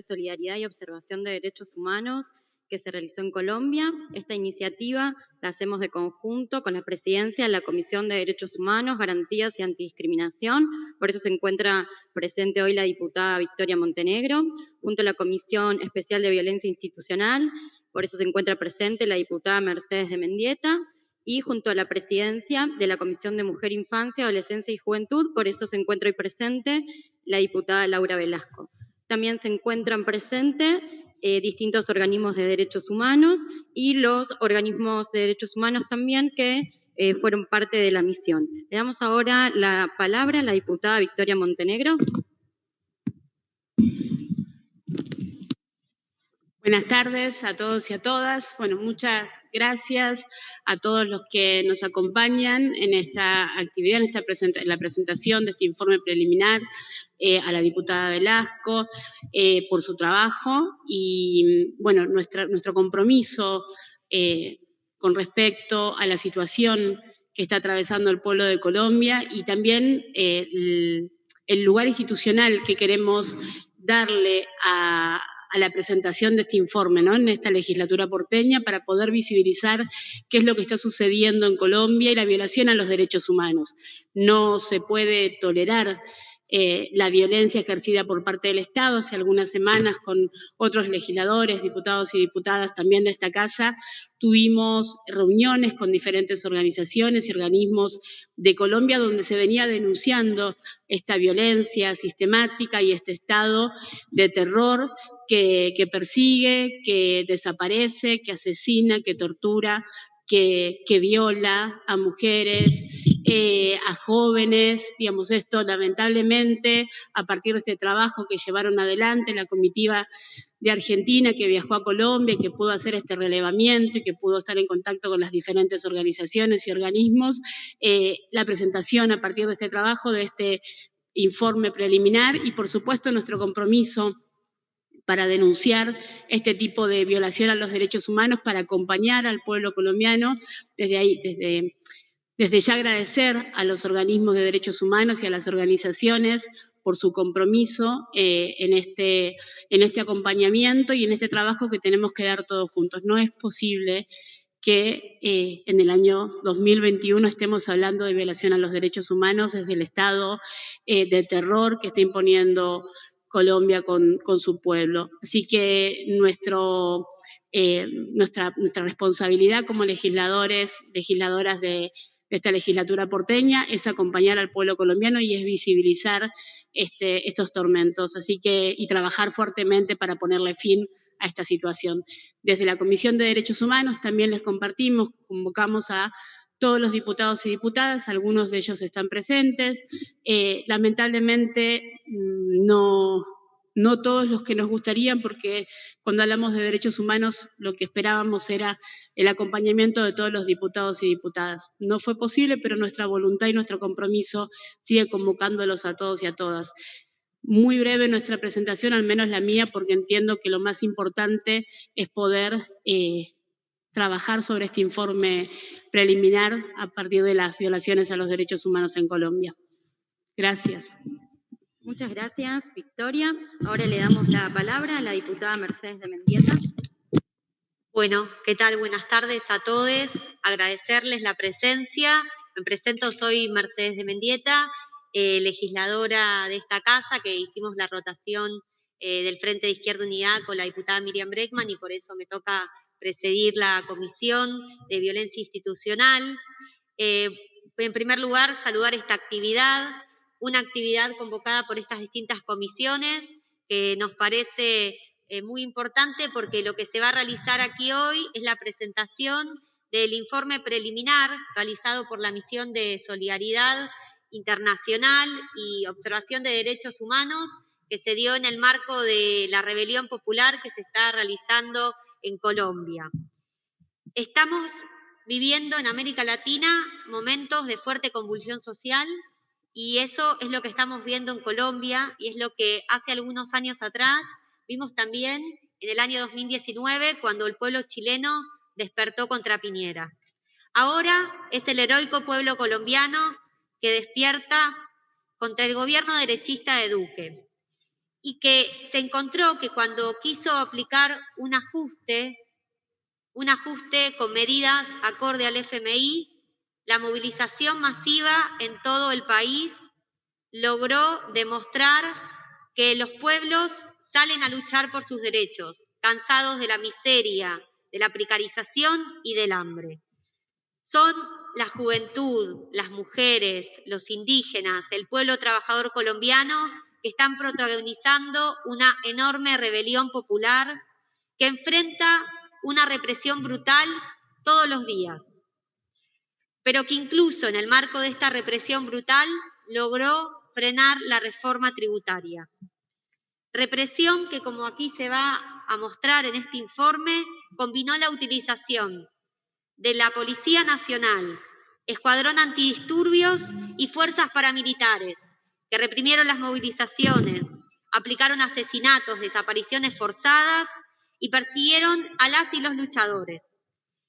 Solidaridad y Observación de Derechos Humanos que se realizó en Colombia. Esta iniciativa la hacemos de conjunto con la presidencia de la Comisión de Derechos Humanos, Garantías y Antidiscriminación. Por eso se encuentra presente hoy la diputada Victoria Montenegro, junto a la Comisión Especial de Violencia Institucional. Por eso se encuentra presente la diputada Mercedes de Mendieta, y junto a la presidencia de la Comisión de Mujer, Infancia, Adolescencia y Juventud, por eso se encuentra hoy presente la diputada Laura Velasco. También se encuentran presentes distintos organismos de derechos humanos y los organismos de derechos humanos también que fueron parte de la misión. Le damos ahora la palabra a la diputada Victoria Montenegro. Buenas tardes a todos y a todas. Bueno, muchas gracias a todos los que nos acompañan en esta actividad, en la presentación de este informe preliminar, a la diputada Velasco por su trabajo y, bueno, nuestro compromiso con respecto a la situación que está atravesando el pueblo de Colombia y también el lugar institucional que queremos darle a la presentación de este informe, ¿no?, en esta legislatura porteña, para poder visibilizar qué es lo que está sucediendo en Colombia y la violación a los derechos humanos. No se puede tolerar la violencia ejercida por parte del Estado. Hace algunas semanas, con otros legisladores, diputados y diputadas también de esta casa, tuvimos reuniones con diferentes organizaciones y organismos de Colombia donde se venía denunciando esta violencia sistemática y este estado de terror que persigue, que desaparece, que asesina, que tortura, que viola a mujeres, a jóvenes. Digamos, esto lamentablemente, a partir de este trabajo que llevaron adelante la comitiva de Argentina, que viajó a Colombia y que pudo hacer este relevamiento y que pudo estar en contacto con las diferentes organizaciones y organismos, la presentación a partir de este trabajo, de este informe preliminar y, por supuesto, nuestro compromiso para denunciar este tipo de violación a los derechos humanos, para acompañar al pueblo colombiano. Desde ya agradecer a los organismos de derechos humanos y a las organizaciones por su compromiso en este acompañamiento y en este trabajo que tenemos que dar todos juntos. No es posible que en el año 2021 estemos hablando de violación a los derechos humanos desde el estado de terror que está imponiendo Colombia con su pueblo. Así que nuestra responsabilidad como legisladores, legisladoras de esta legislatura porteña es acompañar al pueblo colombiano y es visibilizar estos tormentos, y trabajar fuertemente para ponerle fin a esta situación. Desde la Comisión de Derechos Humanos también les compartimos, convocamos a todos los diputados y diputadas, algunos de ellos están presentes. Lamentablemente no todos los que nos gustarían, porque cuando hablamos de derechos humanos lo que esperábamos era el acompañamiento de todos los diputados y diputadas. No fue posible, pero nuestra voluntad y nuestro compromiso sigue convocándolos a todos y a todas. Muy breve nuestra presentación, al menos la mía, porque entiendo que lo más importante es poder trabajar sobre este informe preliminar a partir de las violaciones a los derechos humanos en Colombia. Gracias. Muchas gracias, Victoria. Ahora le damos la palabra a la diputada Mercedes de Mendieta. Bueno, ¿qué tal? Buenas tardes a todos. Agradecerles la presencia. Me presento, soy Mercedes de Mendieta, legisladora de esta casa, que hicimos la rotación del Frente de Izquierda Unidad con la diputada Miriam Bregman, y por eso me toca presidir la Comisión de Violencia Institucional. En primer lugar, saludar esta actividad, una actividad convocada por estas distintas comisiones, que nos parece muy importante, porque lo que se va a realizar aquí hoy es la presentación del informe preliminar realizado por la Misión de Solidaridad Internacional y Observación de Derechos Humanos, que se dio en el marco de la rebelión popular que se está realizando en Colombia. Estamos viviendo en América Latina momentos de fuerte convulsión social, y eso es lo que estamos viendo en Colombia, y es lo que hace algunos años atrás vimos también en el año 2019, cuando el pueblo chileno despertó contra Piñera. Ahora es el heroico pueblo colombiano que despierta contra el gobierno derechista de Duque. y que se encontró que cuando quiso aplicar un ajuste con medidas acorde al FMI, la movilización masiva en todo el país logró demostrar que los pueblos salen a luchar por sus derechos, cansados de la miseria, de la precarización y del hambre. Son la juventud, las mujeres, los indígenas, el pueblo trabajador colombiano que están protagonizando una enorme rebelión popular que enfrenta una represión brutal todos los días, pero que incluso en el marco de esta represión brutal logró frenar la reforma tributaria. Represión que, como aquí se va a mostrar en este informe, combinó la utilización de la Policía Nacional, Escuadrón Antidisturbios y fuerzas paramilitares, que reprimieron las movilizaciones, aplicaron asesinatos, desapariciones forzadas y persiguieron a las y los luchadores.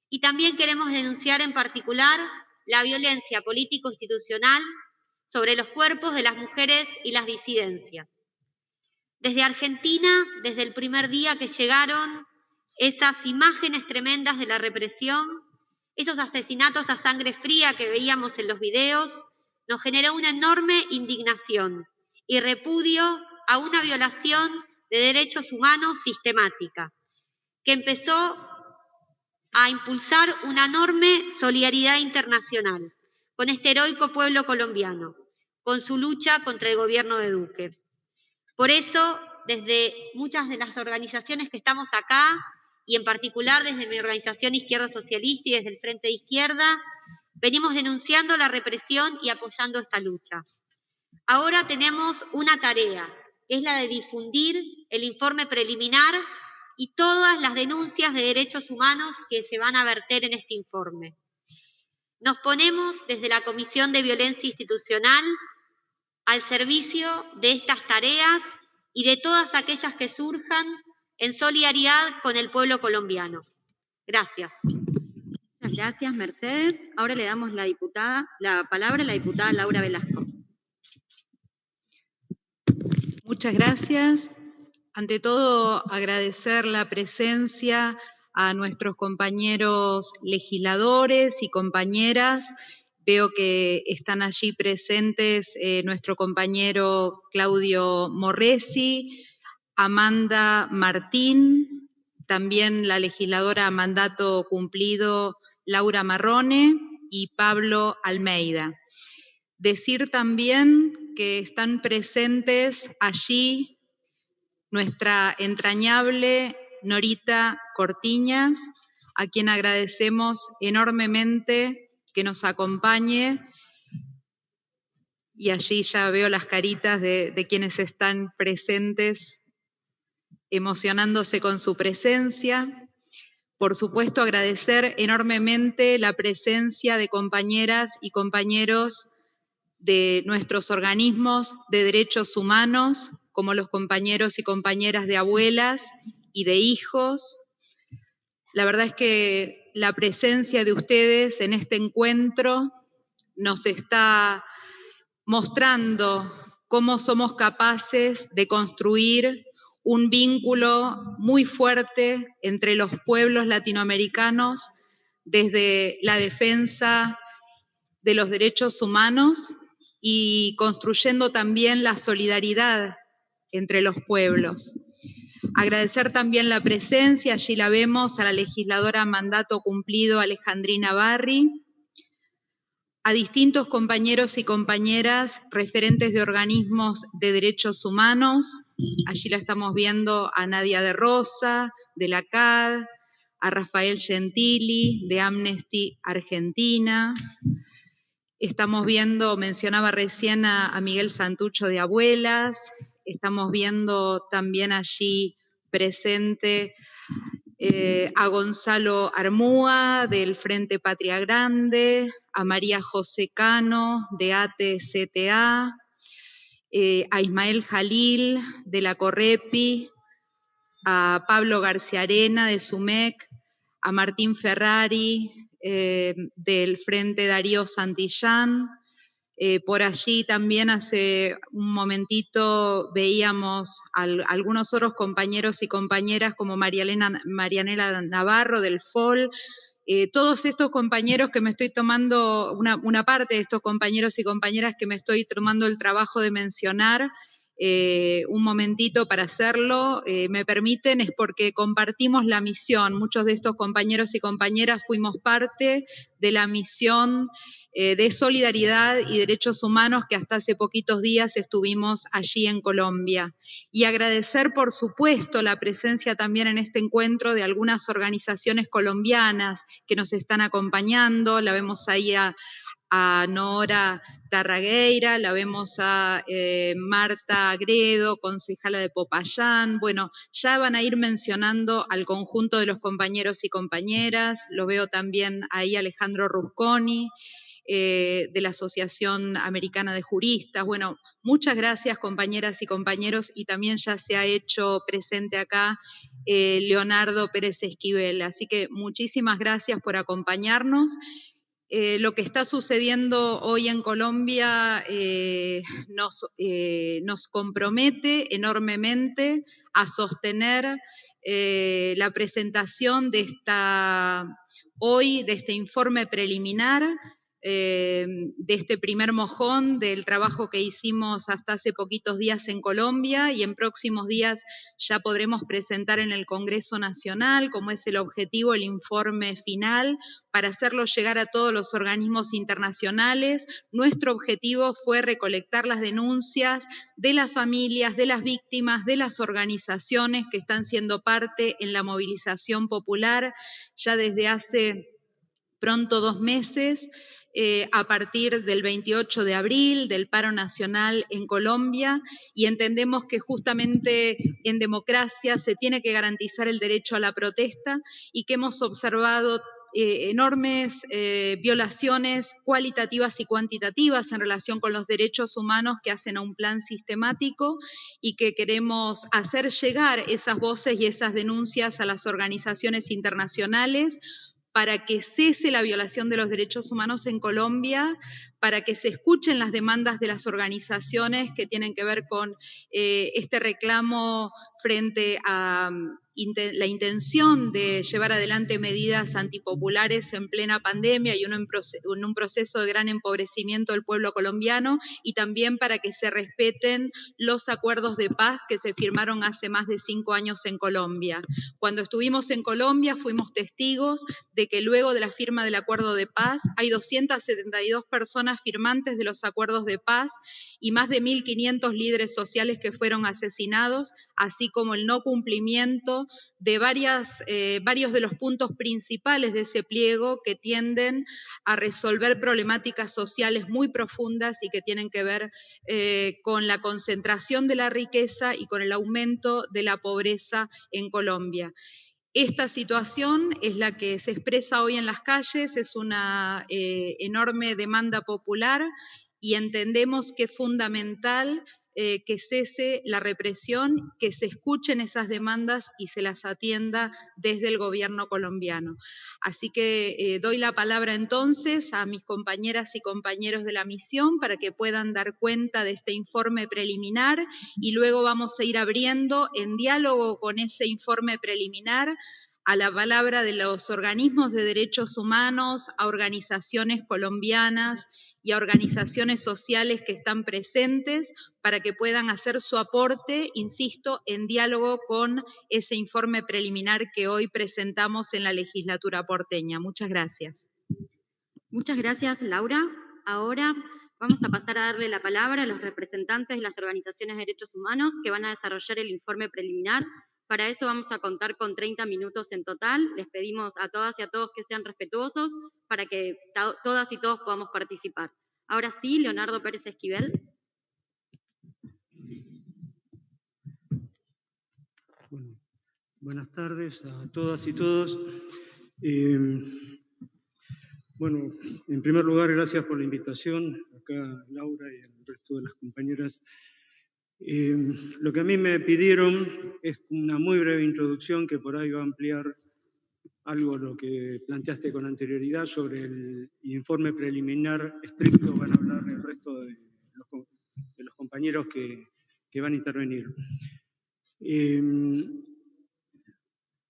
Y también queremos denunciar en particular la violencia político-institucional sobre los cuerpos de las mujeres y las disidencias. Desde Argentina, desde el primer día que llegaron esas imágenes tremendas de la represión, esos asesinatos a sangre fría que veíamos en los videos, nos generó una enorme indignación y repudio a una violación de derechos humanos sistemática, que empezó a impulsar una enorme solidaridad internacional con este heroico pueblo colombiano, con su lucha contra el gobierno de Duque. Por eso, desde muchas de las organizaciones que estamos acá, y en particular desde mi organización Izquierda Socialista y desde el Frente de Izquierda, venimos denunciando la represión y apoyando esta lucha. Ahora tenemos una tarea, que es la de difundir el informe preliminar y todas las denuncias de derechos humanos que se van a verter en este informe. Nos ponemos desde la Comisión de Violencia Institucional al servicio de estas tareas y de todas aquellas que surjan en solidaridad con el pueblo colombiano. Gracias. Muchas gracias, Mercedes. Ahora le damos la palabra a la diputada Laura Velasco. Muchas gracias. Ante todo, agradecer la presencia a nuestros compañeros legisladores y compañeras. Veo que están allí presentes nuestro compañero Claudio Morresi, Amanda Martín, también la legisladora a mandato cumplido Laura Marrone y Pablo Almeida. Decir también que están presentes allí nuestra entrañable Norita Cortiñas, a quien agradecemos enormemente que nos acompañe. Y allí ya veo las caritas de quienes están presentes, emocionándose con su presencia. Por supuesto, agradecer enormemente la presencia de compañeras y compañeros de nuestros organismos de derechos humanos, como los compañeros y compañeras de abuelas y de hijos. La verdad es que la presencia de ustedes en este encuentro nos está mostrando cómo somos capaces de construir un vínculo muy fuerte entre los pueblos latinoamericanos desde la defensa de los derechos humanos y construyendo también la solidaridad entre los pueblos. Agradecer también la presencia, allí la vemos, a la legisladora mandato cumplido Alejandrina Barri, a distintos compañeros y compañeras referentes de organismos de derechos humanos. Allí la estamos viendo a Nadia de Rosa, de la CAD, a Rafael Gentili, de Amnesty Argentina. Estamos viendo, mencionaba recién a Miguel Santucho de Abuelas, estamos viendo también allí presente a Gonzalo Armúa del Frente Patria Grande, a María José Cano de ATCTA, a Ismael Jalil de la Correpi, a Pablo García Arena de SUMEC, a Martín Ferrari del Frente Darío Santillán, Por allí también hace un momentito veíamos algunos otros compañeros y compañeras como Marianela Navarro del FOL, todos estos compañeros que me estoy tomando, una parte de estos compañeros y compañeras que me estoy tomando el trabajo de mencionar, un momentito para hacerlo, me permiten, es porque compartimos la misión. Muchos de estos compañeros y compañeras fuimos parte de la misión de solidaridad y derechos humanos que hasta hace poquitos días estuvimos allí en Colombia. Y agradecer, por supuesto, la presencia también en este encuentro de algunas organizaciones colombianas que nos están acompañando. La vemos ahí a Nora Tarragueira, la vemos a Marta Agredo, concejala de Popayán. Bueno, ya van a ir mencionando al conjunto de los compañeros y compañeras. Lo veo también ahí Alejandro Rusconi, de la Asociación Americana de Juristas. Bueno, muchas gracias, compañeras y compañeros, y también ya se ha hecho presente acá Leonardo Pérez Esquivel. Así que muchísimas gracias por acompañarnos. Lo que está sucediendo hoy en Colombia nos compromete enormemente a sostener la presentación de este informe preliminar, de este primer mojón del trabajo que hicimos hasta hace poquitos días en Colombia, y en próximos días ya podremos presentar en el Congreso Nacional, como es el objetivo, el informe final, para hacerlo llegar a todos los organismos internacionales. Nuestro objetivo fue recolectar las denuncias de las familias, de las víctimas, de las organizaciones que están siendo parte en la movilización popular ya desde hace pronto 2 meses, a partir del 28 de abril, del paro nacional en Colombia, y entendemos que justamente en democracia se tiene que garantizar el derecho a la protesta, y que hemos observado enormes violaciones cualitativas y cuantitativas en relación con los derechos humanos que hacen a un plan sistemático, y que queremos hacer llegar esas voces y esas denuncias a las organizaciones internacionales para que cese la violación de los derechos humanos en Colombia, para que se escuchen las demandas de las organizaciones que tienen que ver con este reclamo frente a la intención de llevar adelante medidas antipopulares en plena pandemia y en un proceso de gran empobrecimiento del pueblo colombiano, y también para que se respeten los acuerdos de paz que se firmaron hace más de 5 años en Colombia. Cuando estuvimos en Colombia fuimos testigos de que luego de la firma del acuerdo de paz hay 272 personas firmantes de los acuerdos de paz y más de 1.500 líderes sociales que fueron asesinados, así como el no cumplimiento de varios de los puntos principales de ese pliego que tienden a resolver problemáticas sociales muy profundas y que tienen que ver con la concentración de la riqueza y con el aumento de la pobreza en Colombia. Esta situación es la que se expresa hoy en las calles, es una enorme demanda popular, y entendemos que es fundamental que cese la represión, que se escuchen esas demandas y se las atienda desde el gobierno colombiano. Así que doy la palabra entonces a mis compañeras y compañeros de la misión para que puedan dar cuenta de este informe preliminar, y luego vamos a ir abriendo en diálogo con ese informe preliminar a la palabra de los organismos de derechos humanos, a organizaciones colombianas y a organizaciones sociales que están presentes para que puedan hacer su aporte, insisto, en diálogo con ese informe preliminar que hoy presentamos en la legislatura porteña. Muchas gracias. Muchas gracias, Laura. Ahora vamos a pasar a darle la palabra a los representantes de las organizaciones de derechos humanos que van a desarrollar el informe preliminar. Para eso vamos a contar con 30 minutos en total. Les pedimos a todas y a todos que sean respetuosos para que todas y todos podamos participar. Ahora sí, Leonardo Pérez Esquivel. Bueno, buenas tardes a todas y todos. Bueno, en primer lugar, gracias por la invitación, acá Laura y al resto de las compañeras. Lo que a mí me pidieron es una muy breve introducción que por ahí va a ampliar algo lo que planteaste con anterioridad sobre el informe preliminar estricto, van a hablar el resto de los compañeros que van a intervenir.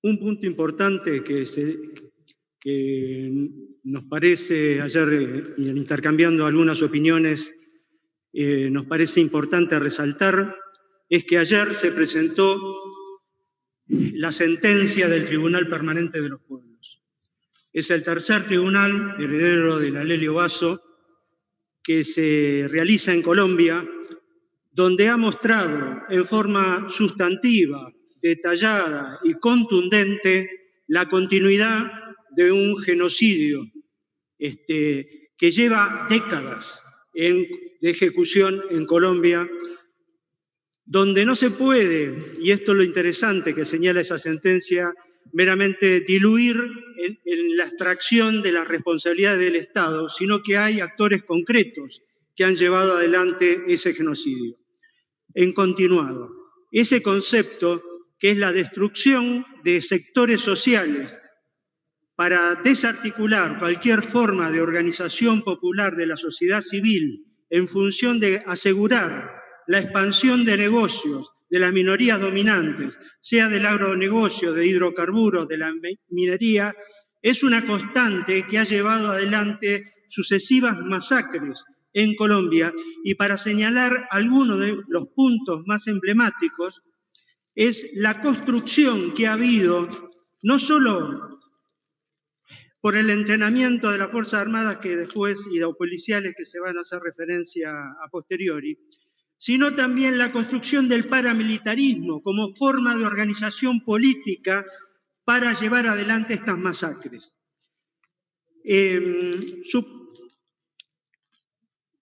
Un punto importante que nos parece, ayer intercambiando algunas opiniones, nos parece importante resaltar, es que ayer se presentó la sentencia del Tribunal Permanente de los Pueblos. Es el tercer tribunal, heredero de la Lelio Basso, que se realiza en Colombia, donde ha mostrado en forma sustantiva, detallada y contundente la continuidad de un genocidio que lleva décadas de ejecución en Colombia, donde no se puede, y esto es lo interesante que señala esa sentencia, meramente diluir en la extracción de las responsabilidades del Estado, sino que hay actores concretos que han llevado adelante ese genocidio. En continuado, ese concepto que es la destrucción de sectores sociales para desarticular cualquier forma de organización popular de la sociedad civil en función de asegurar la expansión de negocios de las minorías dominantes, sea del agronegocio, de hidrocarburos, de la minería, es una constante que ha llevado adelante sucesivas masacres en Colombia, y para señalar algunos de los puntos más emblemáticos, es la construcción que ha habido, no solo por el entrenamiento de las Fuerzas Armadas que después y de policiales que se van a hacer referencia a posteriori, sino también la construcción del paramilitarismo como forma de organización política para llevar adelante estas masacres.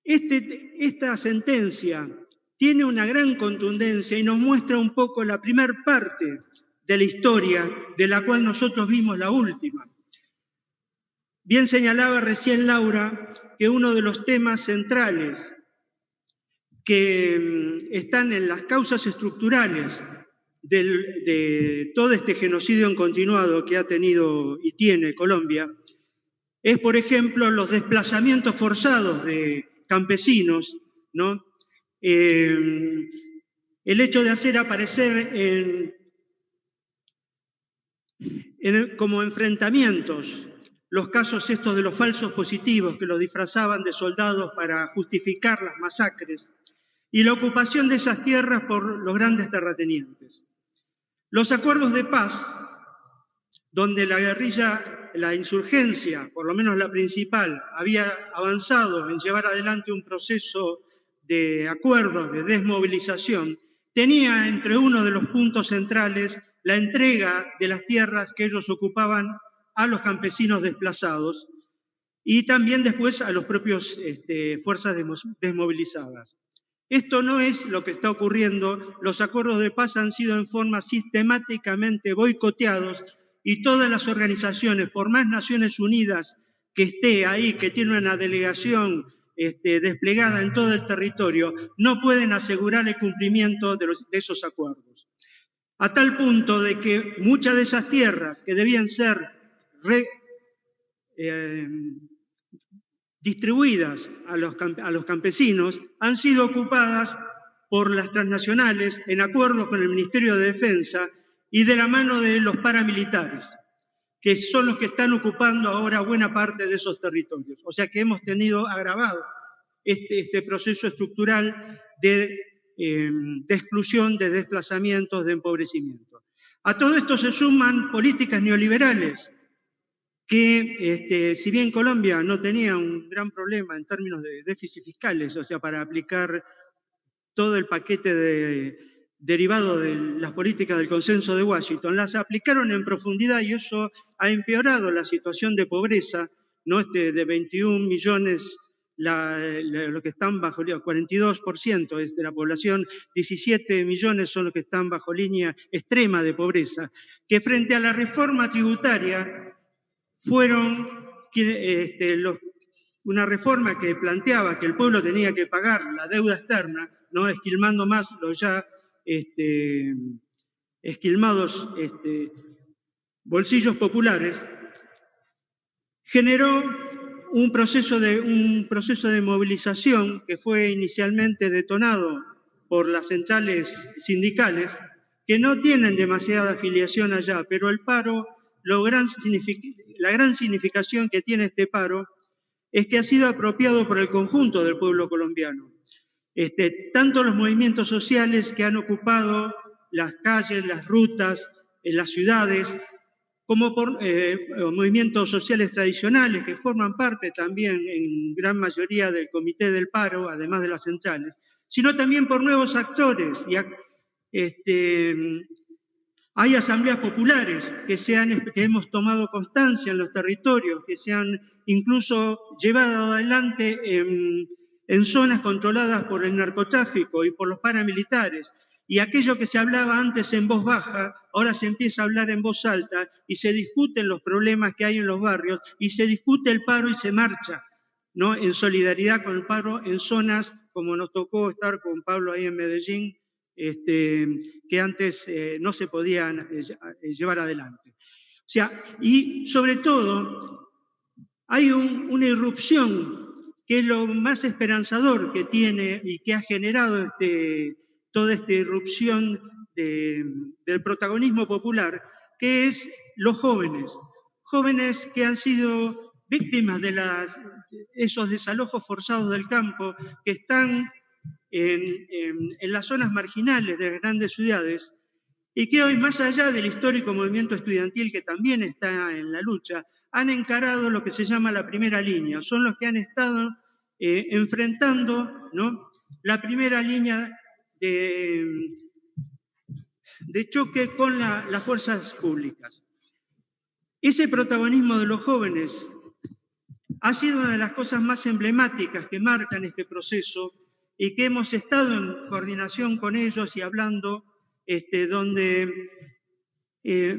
Esta sentencia tiene una gran contundencia y nos muestra un poco la primer parte de la historia, de la cual nosotros vimos la última. Bien señalaba recién Laura que uno de los temas centrales que están en las causas estructurales de todo este genocidio en continuado que ha tenido y tiene Colombia es, por ejemplo, los desplazamientos forzados de campesinos, ¿no? El hecho de hacer aparecer como enfrentamientos los casos estos de los falsos positivos que los disfrazaban de soldados para justificar las masacres, y la ocupación de esas tierras por los grandes terratenientes. Los acuerdos de paz, donde la guerrilla, la insurgencia, por lo menos la principal, había avanzado en llevar adelante un proceso de acuerdos, de desmovilización, tenía entre uno de los puntos centrales la entrega de las tierras que ellos ocupaban a los campesinos desplazados y también después a los propios fuerzas desmovilizadas. Esto no es lo que está ocurriendo. Los acuerdos de paz han sido en forma sistemáticamente boicoteados y todas las organizaciones, por más Naciones Unidas que esté ahí, que tiene una delegación desplegada en todo el territorio, no pueden asegurar el cumplimiento de esos acuerdos. A tal punto de que muchas de esas tierras que debían ser distribuidas a los campesinos han sido ocupadas por las transnacionales en acuerdo con el Ministerio de Defensa y de la mano de los paramilitares, que son los que están ocupando ahora buena parte de esos territorios. O sea que hemos tenido agravado este proceso estructural de exclusión, de desplazamientos, de empobrecimiento. A todo esto se suman políticas neoliberales que, si bien Colombia no tenía un gran problema en términos de déficit fiscales, o sea, para aplicar todo el paquete derivado de las políticas del Consenso de Washington, las aplicaron en profundidad y eso ha empeorado la situación de pobreza, ¿no? De 21 millones, lo que están bajo, 42% es de la población, 17 millones son los que están bajo línea extrema de pobreza, que frente a la reforma tributaria fueron una reforma que planteaba que el pueblo tenía que pagar la deuda externa, no esquilmando más los ya esquilmados bolsillos populares, generó un proceso de movilización que fue inicialmente detonado por las centrales sindicales, que no tienen demasiada afiliación allá, pero el paro, la gran significación que tiene este paro es que ha sido apropiado por el conjunto del pueblo colombiano. Tanto los movimientos sociales que han ocupado las calles, las rutas, en las ciudades, como por movimientos sociales tradicionales que forman parte también en gran mayoría del Comité del Paro, además de las centrales, sino también por nuevos actores. Hay asambleas populares que hemos tomado constancia en los territorios, que se han incluso llevado adelante en zonas controladas por el narcotráfico y por los paramilitares. Y aquello que se hablaba antes en voz baja, ahora se empieza a hablar en voz alta y se discuten los problemas que hay en los barrios y se discute el paro y se marcha, ¿no? En solidaridad con el paro en zonas como nos tocó estar con Pablo ahí en Medellín, que antes no se podían llevar adelante. O sea, y sobre todo hay una irrupción que es lo más esperanzador que tiene y que ha generado toda esta irrupción del protagonismo popular, que es los jóvenes que han sido víctimas de esos desalojos forzados del campo, que están en las zonas marginales de las grandes ciudades y que hoy, más allá del histórico movimiento estudiantil que también está en la lucha, han encarado lo que se llama la primera línea. Son los que han estado enfrentando, ¿no?, la primera línea de choque con las fuerzas públicas. Ese protagonismo de los jóvenes ha sido una de las cosas más emblemáticas que marcan este proceso y que hemos estado en coordinación con ellos y hablando, donde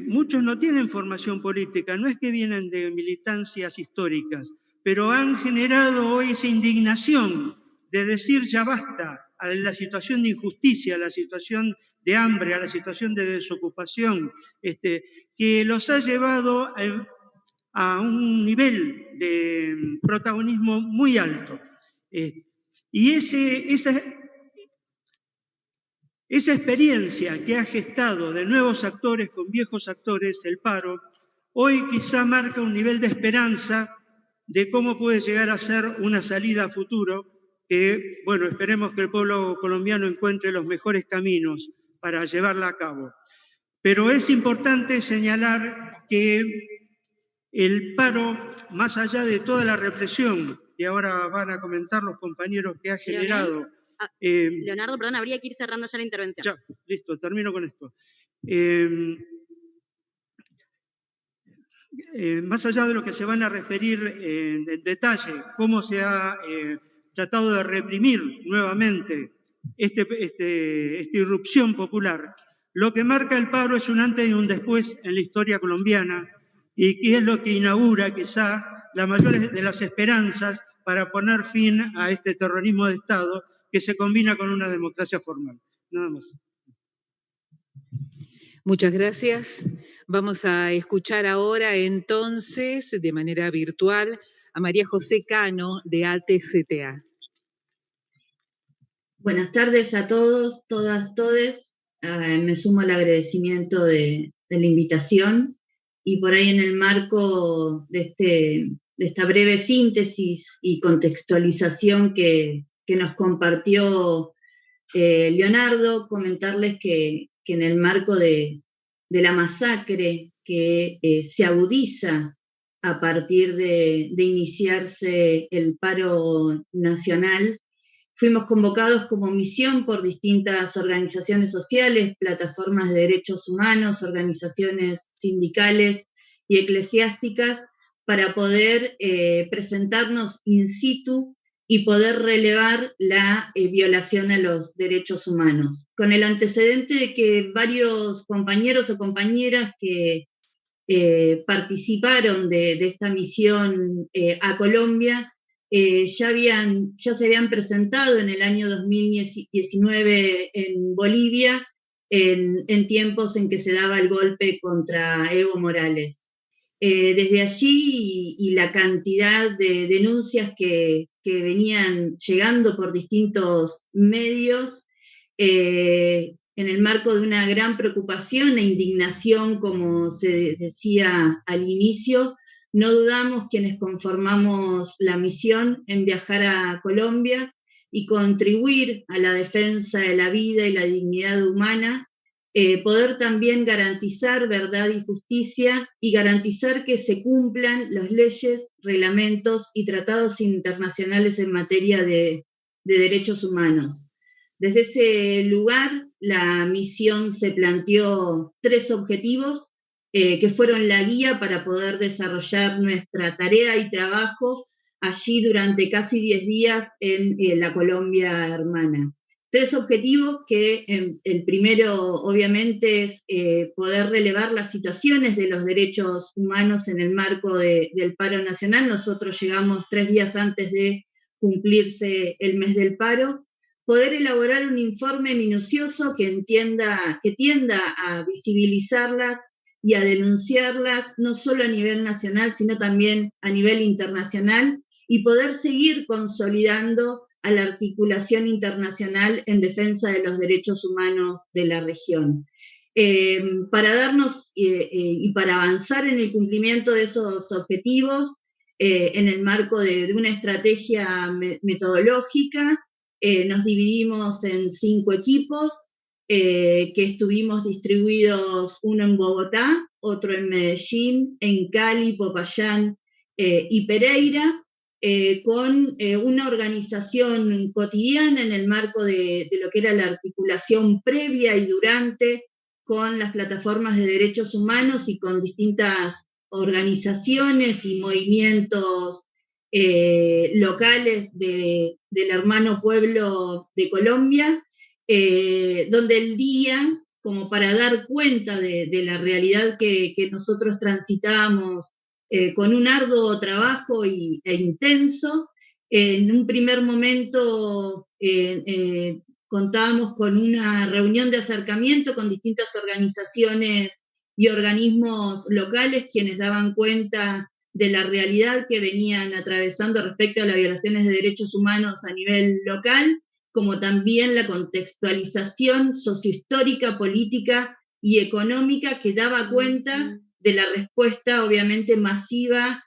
muchos no tienen formación política, no es que vienen de militancias históricas, pero han generado hoy esa indignación de decir ya basta a la situación de injusticia, a la situación de hambre, a la situación de desocupación, que los ha llevado a un nivel de protagonismo muy alto. Y esa experiencia que ha gestado de nuevos actores con viejos actores, el paro, hoy quizá marca un nivel de esperanza de cómo puede llegar a ser una salida a futuro, que, bueno, esperemos que el pueblo colombiano encuentre los mejores caminos para llevarla a cabo. Pero es importante señalar que el paro, más allá de toda la represión que ahora van a comentar los compañeros que ha generado... Leonardo, perdón, habría que ir cerrando ya la intervención. Ya, listo, termino con esto. Más allá de lo que se van a referir en detalle, cómo se ha tratado de reprimir nuevamente esta irrupción popular, lo que marca el paro es un antes y un después en la historia colombiana y que es lo que inaugura quizá la mayor de las esperanzas para poner fin a este terrorismo de Estado que se combina con una democracia formal. Nada más. Muchas gracias. Vamos a escuchar ahora entonces, de manera virtual, a María José Cano de ATCTA. Buenas tardes a todos, todas, todes. Me sumo al agradecimiento de la invitación y por ahí en el marco de esta breve síntesis y contextualización que nos compartió Leonardo, comentarles que en el marco de la masacre que se agudiza a partir de iniciarse el paro nacional, fuimos convocados como misión por distintas organizaciones sociales, plataformas de derechos humanos, organizaciones sindicales y eclesiásticas para poder presentarnos in situ y poder relevar la violación a los derechos humanos. Con el antecedente de que varios compañeros o compañeras que participaron de esta misión a Colombia ya se habían presentado en el año 2019 en Bolivia en tiempos en que se daba el golpe contra Evo Morales. Desde allí y la cantidad de denuncias que venían llegando por distintos medios, en el marco de una gran preocupación e indignación, como se decía al inicio, no dudamos quienes conformamos la misión en viajar a Colombia y contribuir a la defensa de la vida y la dignidad humana, poder también garantizar verdad y justicia y garantizar que se cumplan las leyes, reglamentos y tratados internacionales en materia de derechos humanos. Desde ese lugar, la misión se planteó 3 objetivos que fueron la guía para poder desarrollar nuestra tarea y trabajo allí durante casi 10 días en la Colombia hermana. 3 objetivos que el primero obviamente es poder relevar las situaciones de los derechos humanos en el marco del paro nacional. Nosotros llegamos 3 días antes de cumplirse el mes del paro. Poder elaborar un informe minucioso que tienda a visibilizarlas y a denunciarlas, no solo a nivel nacional, sino también a nivel internacional, y poder seguir consolidando a la articulación internacional en defensa de los derechos humanos de la región. Para darnos y para avanzar en el cumplimiento de esos objetivos, en el marco de una estrategia metodológica, nos dividimos en 5 equipos, que estuvimos distribuidos, uno en Bogotá, otro en Medellín, en Cali, Popayán y Pereira, con una organización cotidiana en el marco de lo que era la articulación previa y durante con las plataformas de derechos humanos y con distintas organizaciones y movimientos locales del hermano pueblo de Colombia, donde el día, como para dar cuenta de la realidad que nosotros transitamos con un arduo trabajo e intenso, en un primer momento contábamos con una reunión de acercamiento con distintas organizaciones y organismos locales quienes daban cuenta de la realidad que venían atravesando respecto a las violaciones de derechos humanos a nivel local, como también la contextualización sociohistórica, política y económica que daba cuenta de la respuesta obviamente masiva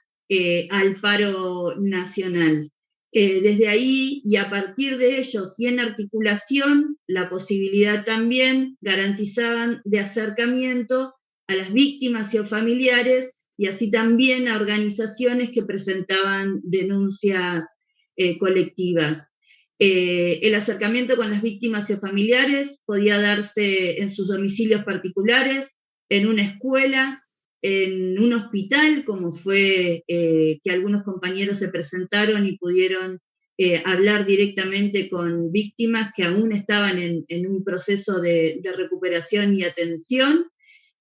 al paro nacional. Desde ahí y a partir de ellos y en articulación, la posibilidad también garantizaban de acercamiento a las víctimas y a familiares, y así también a organizaciones que presentaban denuncias colectivas. El acercamiento con las víctimas y familiares podía darse en sus domicilios particulares, en una escuela, en un hospital, como fue que algunos compañeros se presentaron y pudieron hablar directamente con víctimas que aún estaban en un proceso de recuperación y atención,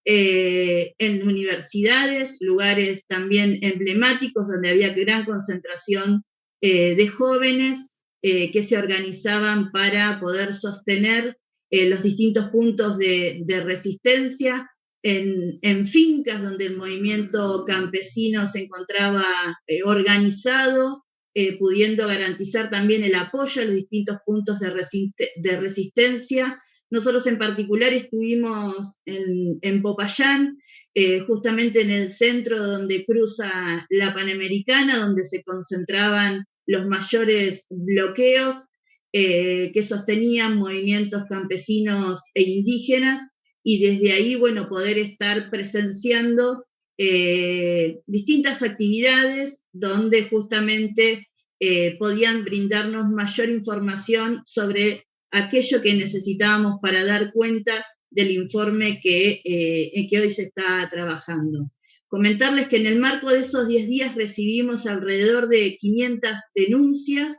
en universidades, lugares también emblemáticos donde había gran concentración de jóvenes que se organizaban para poder sostener los distintos puntos de resistencia, en fincas donde el movimiento campesino se encontraba organizado, pudiendo garantizar también el apoyo a los distintos puntos de resistencia. Nosotros en particular estuvimos en Popayán, justamente en el centro donde cruza la Panamericana, donde se concentraban los mayores bloqueos que sostenían movimientos campesinos e indígenas, y desde ahí, bueno, poder estar presenciando distintas actividades donde justamente podían brindarnos mayor información sobre aquello que necesitábamos para dar cuenta del informe que hoy se está trabajando. Comentarles que en el marco de esos 10 días recibimos alrededor de 500 denuncias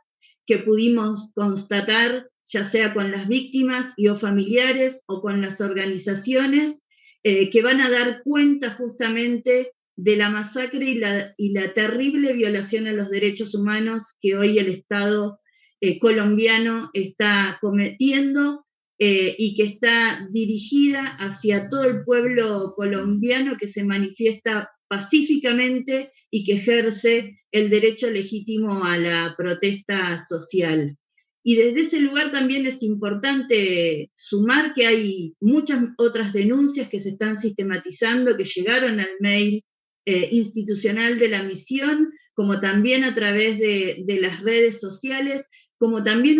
que pudimos constatar, ya sea con las víctimas y o familiares o con las organizaciones, que van a dar cuenta justamente de la masacre y la terrible violación a los derechos humanos que hoy el Estado colombiano está cometiendo y que está dirigida hacia todo el pueblo colombiano que se manifiesta pacíficamente y que ejerce el derecho legítimo a la protesta social. Y desde ese lugar también es importante sumar que hay muchas otras denuncias que se están sistematizando, que llegaron al mail institucional de la misión, como también a través de las redes sociales, como también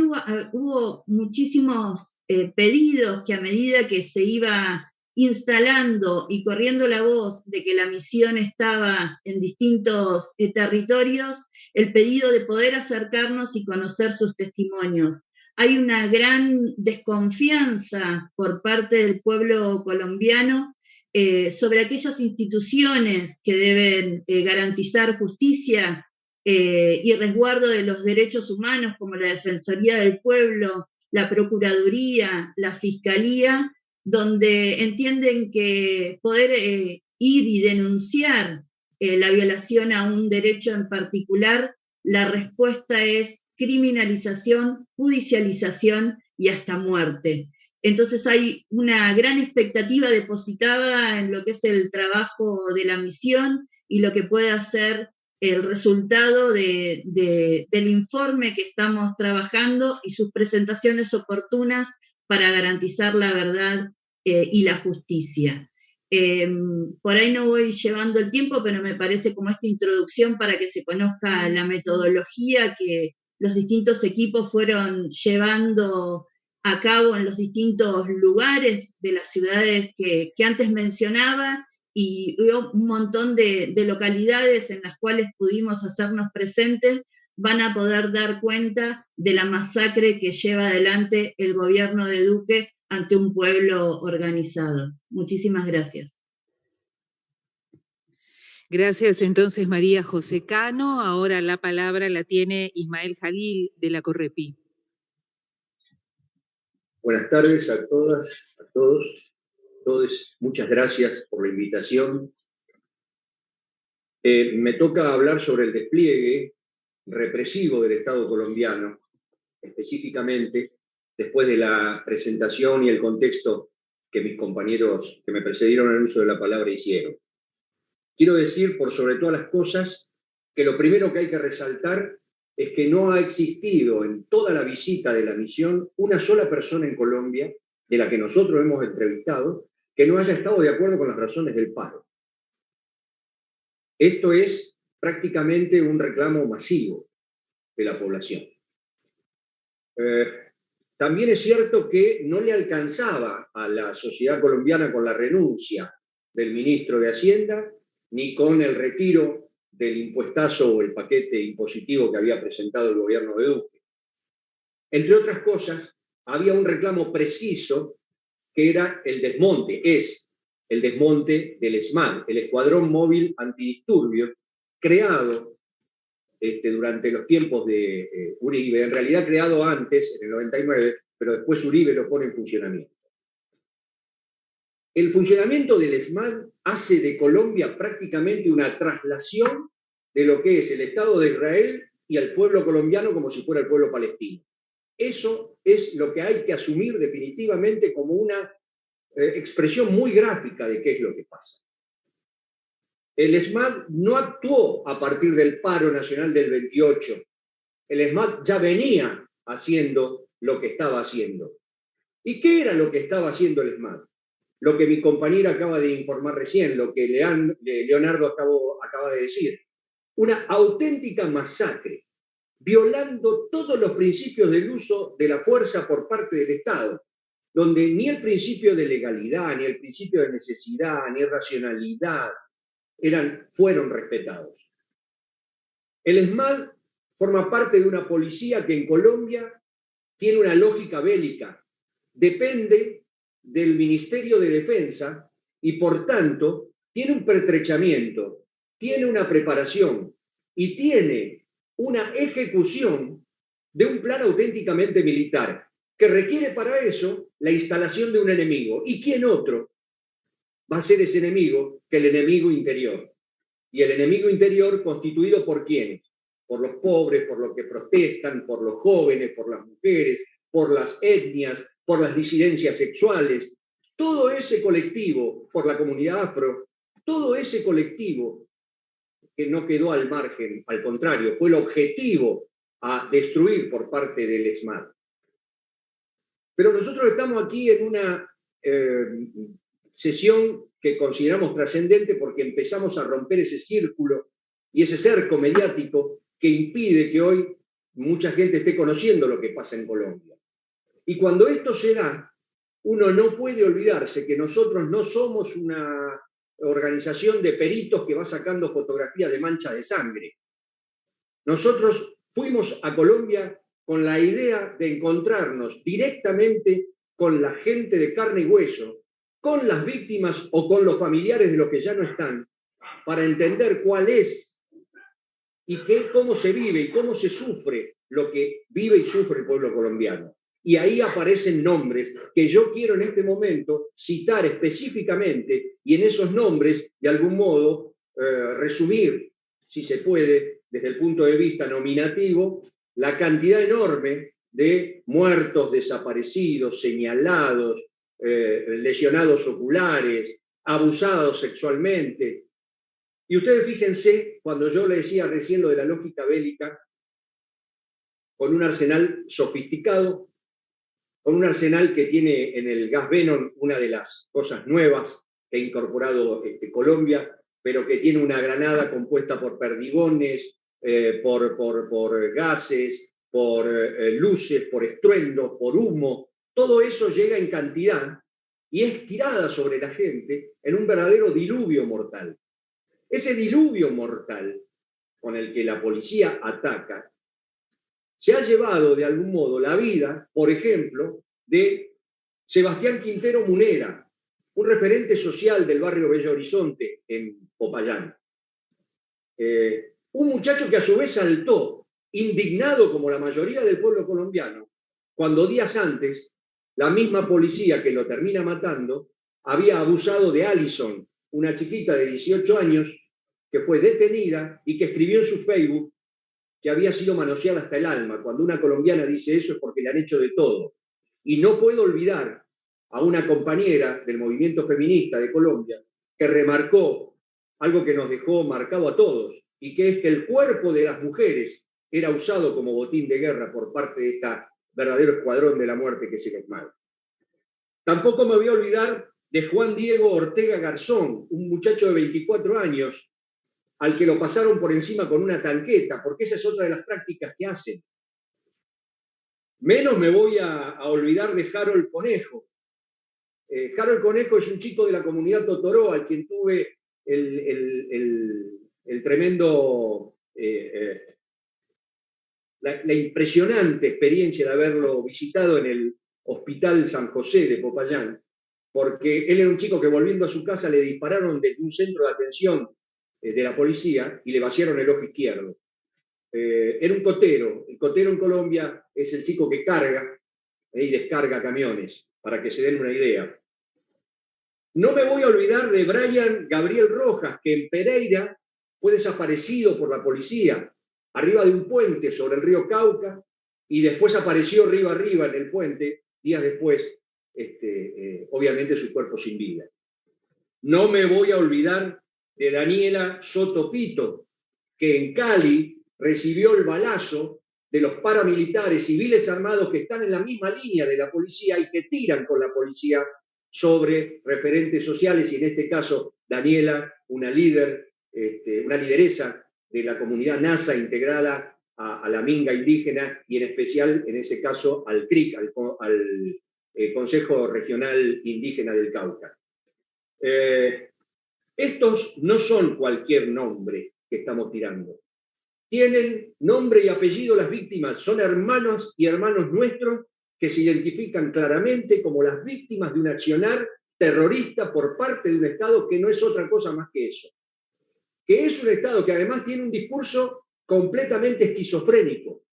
hubo muchísimos pedidos que a medida que se iba instalando y corriendo la voz de que la misión estaba en distintos territorios, el pedido de poder acercarnos y conocer sus testimonios. Hay una gran desconfianza por parte del pueblo colombiano sobre aquellas instituciones que deben garantizar justicia y resguardo de los derechos humanos, como la Defensoría del Pueblo, la Procuraduría, la Fiscalía, donde entienden que poder ir y denunciar la violación a un derecho en particular, la respuesta es criminalización, judicialización y hasta muerte. Entonces hay una gran expectativa depositada en lo que es el trabajo de la misión y lo que puede hacer el resultado del informe que estamos trabajando y sus presentaciones oportunas para garantizar la verdad y la justicia. Por ahí no voy llevando el tiempo, pero me parece como esta introducción para que se conozca la metodología que los distintos equipos fueron llevando a cabo en los distintos lugares de las ciudades que antes mencionaba, y un montón de localidades en las cuales pudimos hacernos presentes van a poder dar cuenta de la masacre que lleva adelante el gobierno de Duque ante un pueblo organizado. Muchísimas gracias. Gracias entonces María José Cano. Ahora la palabra la tiene Ismael Jalil de la Correpi. Buenas tardes a todas, a todos. Muchas gracias por la invitación. Me toca hablar sobre el despliegue represivo del Estado colombiano, específicamente después de la presentación y el contexto que mis compañeros que me precedieron en el uso de la palabra hicieron. Quiero decir, por sobre todas las cosas, que lo primero que hay que resaltar es que no ha existido en toda la visita de la misión una sola persona en Colombia, de la que nosotros hemos entrevistado, que no haya estado de acuerdo con las razones del paro. Esto es prácticamente un reclamo masivo de la población. También es cierto que no le alcanzaba a la sociedad colombiana con la renuncia del ministro de Hacienda, ni con el retiro del impuestazo o el paquete impositivo que había presentado el gobierno de Duque. Entre otras cosas, había un reclamo preciso que era el desmonte, es el desmonte del ESMAD, el Escuadrón Móvil Antidisturbios, creado durante los tiempos de Uribe, en realidad creado antes, en el 99, pero después Uribe lo pone en funcionamiento. El funcionamiento del ESMAD hace de Colombia prácticamente una traslación de lo que es el Estado de Israel y al pueblo colombiano como si fuera el pueblo palestino. Eso es lo que hay que asumir definitivamente como una expresión muy gráfica de qué es lo que pasa. El ESMAD no actuó a partir del paro nacional del 28. El ESMAD ya venía haciendo lo que estaba haciendo. ¿Y qué era lo que estaba haciendo el ESMAD? Lo que mi compañera acaba de informar recién, lo que Leonardo acaba de decir. Una auténtica masacre, violando todos los principios del uso de la fuerza por parte del Estado, donde ni el principio de legalidad, ni el principio de necesidad, ni racionalidad fueron respetados. El ESMAD forma parte de una policía que en Colombia tiene una lógica bélica, depende del Ministerio de Defensa y por tanto tiene un pertrechamiento, tiene una preparación y tiene una ejecución de un plan auténticamente militar que requiere para eso la instalación de un enemigo. ¿Y quién otro va a ser ese enemigo que el enemigo interior? Y el enemigo interior constituido por ¿quiénes? Por los pobres, por los que protestan, por los jóvenes, por las mujeres, por las etnias, por las disidencias sexuales, todo ese colectivo, por la comunidad afro, todo ese colectivo que no quedó al margen, al contrario, fue el objetivo a destruir por parte del ESMAD. Pero nosotros estamos aquí en una sesión que consideramos trascendente porque empezamos a romper ese círculo y ese cerco mediático que impide que hoy mucha gente esté conociendo lo que pasa en Colombia. Y cuando esto se da, uno no puede olvidarse que nosotros no somos una organización de peritos que va sacando fotografías de manchas de sangre. Nosotros fuimos a Colombia con la idea de encontrarnos directamente con la gente de carne y hueso, con las víctimas o con los familiares de los que ya no están, para entender cuál es y cómo se vive y cómo se sufre lo que vive y sufre el pueblo colombiano. Y ahí aparecen nombres que yo quiero en este momento citar específicamente y en esos nombres, de algún modo, resumir, si se puede, desde el punto de vista nominativo, la cantidad enorme de muertos, desaparecidos, señalados, lesionados oculares, abusados sexualmente. Y ustedes fíjense, cuando yo le decía recién lo de la lógica bélica, con un arsenal sofisticado, con un arsenal que tiene en el gas Venom una de las cosas nuevas que ha incorporado Colombia, pero que tiene una granada compuesta por perdigones, por gases, por luces, por estruendos, por humo. Todo eso llega en cantidad y es tirada sobre la gente en un verdadero diluvio mortal. Ese diluvio mortal con el que la policía ataca se ha llevado de algún modo la vida, por ejemplo, de Sebastián Quintero Munera, un referente social del barrio Bello Horizonte en Popayán. Un muchacho que a su vez saltó, indignado como la mayoría del pueblo colombiano, cuando días antes la misma policía que lo termina matando había abusado de Alison, una chiquita de 18 años que fue detenida y que escribió en su Facebook que había sido manoseada hasta el alma. Cuando una colombiana dice eso es porque le han hecho de todo. Y no puedo olvidar a una compañera del movimiento feminista de Colombia que remarcó algo que nos dejó marcado a todos, y que es que el cuerpo de las mujeres era usado como botín de guerra por parte de este verdadero escuadrón de la muerte que es el ESMAD. Tampoco me voy a olvidar de Juan Diego Ortega Garzón, un muchacho de 24 años, al que lo pasaron por encima con una tanqueta, porque esa es otra de las prácticas que hacen. Menos me voy a olvidar de Harold Conejo. Harold Conejo es un chico de la comunidad Totoró, al quien tuve el tremendo, la impresionante experiencia de haberlo visitado en el Hospital San José de Popayán, porque él era un chico que volviendo a su casa le dispararon desde un centro de atención de la policía y le vaciaron el ojo izquierdo. Era un cotero. El cotero en Colombia es el chico que carga y descarga camiones, para que se den una idea. No me voy a olvidar de Brian Gabriel Rojas, que en Pereira fue desaparecido por la policía, arriba de un puente sobre el río Cauca, y después apareció río arriba en el puente, días después, obviamente su cuerpo sin vida. No me voy a olvidar de Daniela Soto Pito, que en Cali recibió el balazo de los paramilitares civiles armados que están en la misma línea de la policía y que tiran con la policía sobre referentes sociales, y en este caso Daniela, una lideresa de la comunidad NASA integrada a la minga indígena y en especial, en ese caso, al CRIC, al Consejo Regional Indígena del Cauca. Estos no son cualquier nombre que estamos tirando. Tienen nombre y apellido las víctimas, son hermanos y hermanos nuestros que se identifican claramente como las víctimas de un accionar terrorista por parte de un Estado que no es otra cosa más que eso. Que es un Estado que además tiene un discurso completamente esquizofrénico,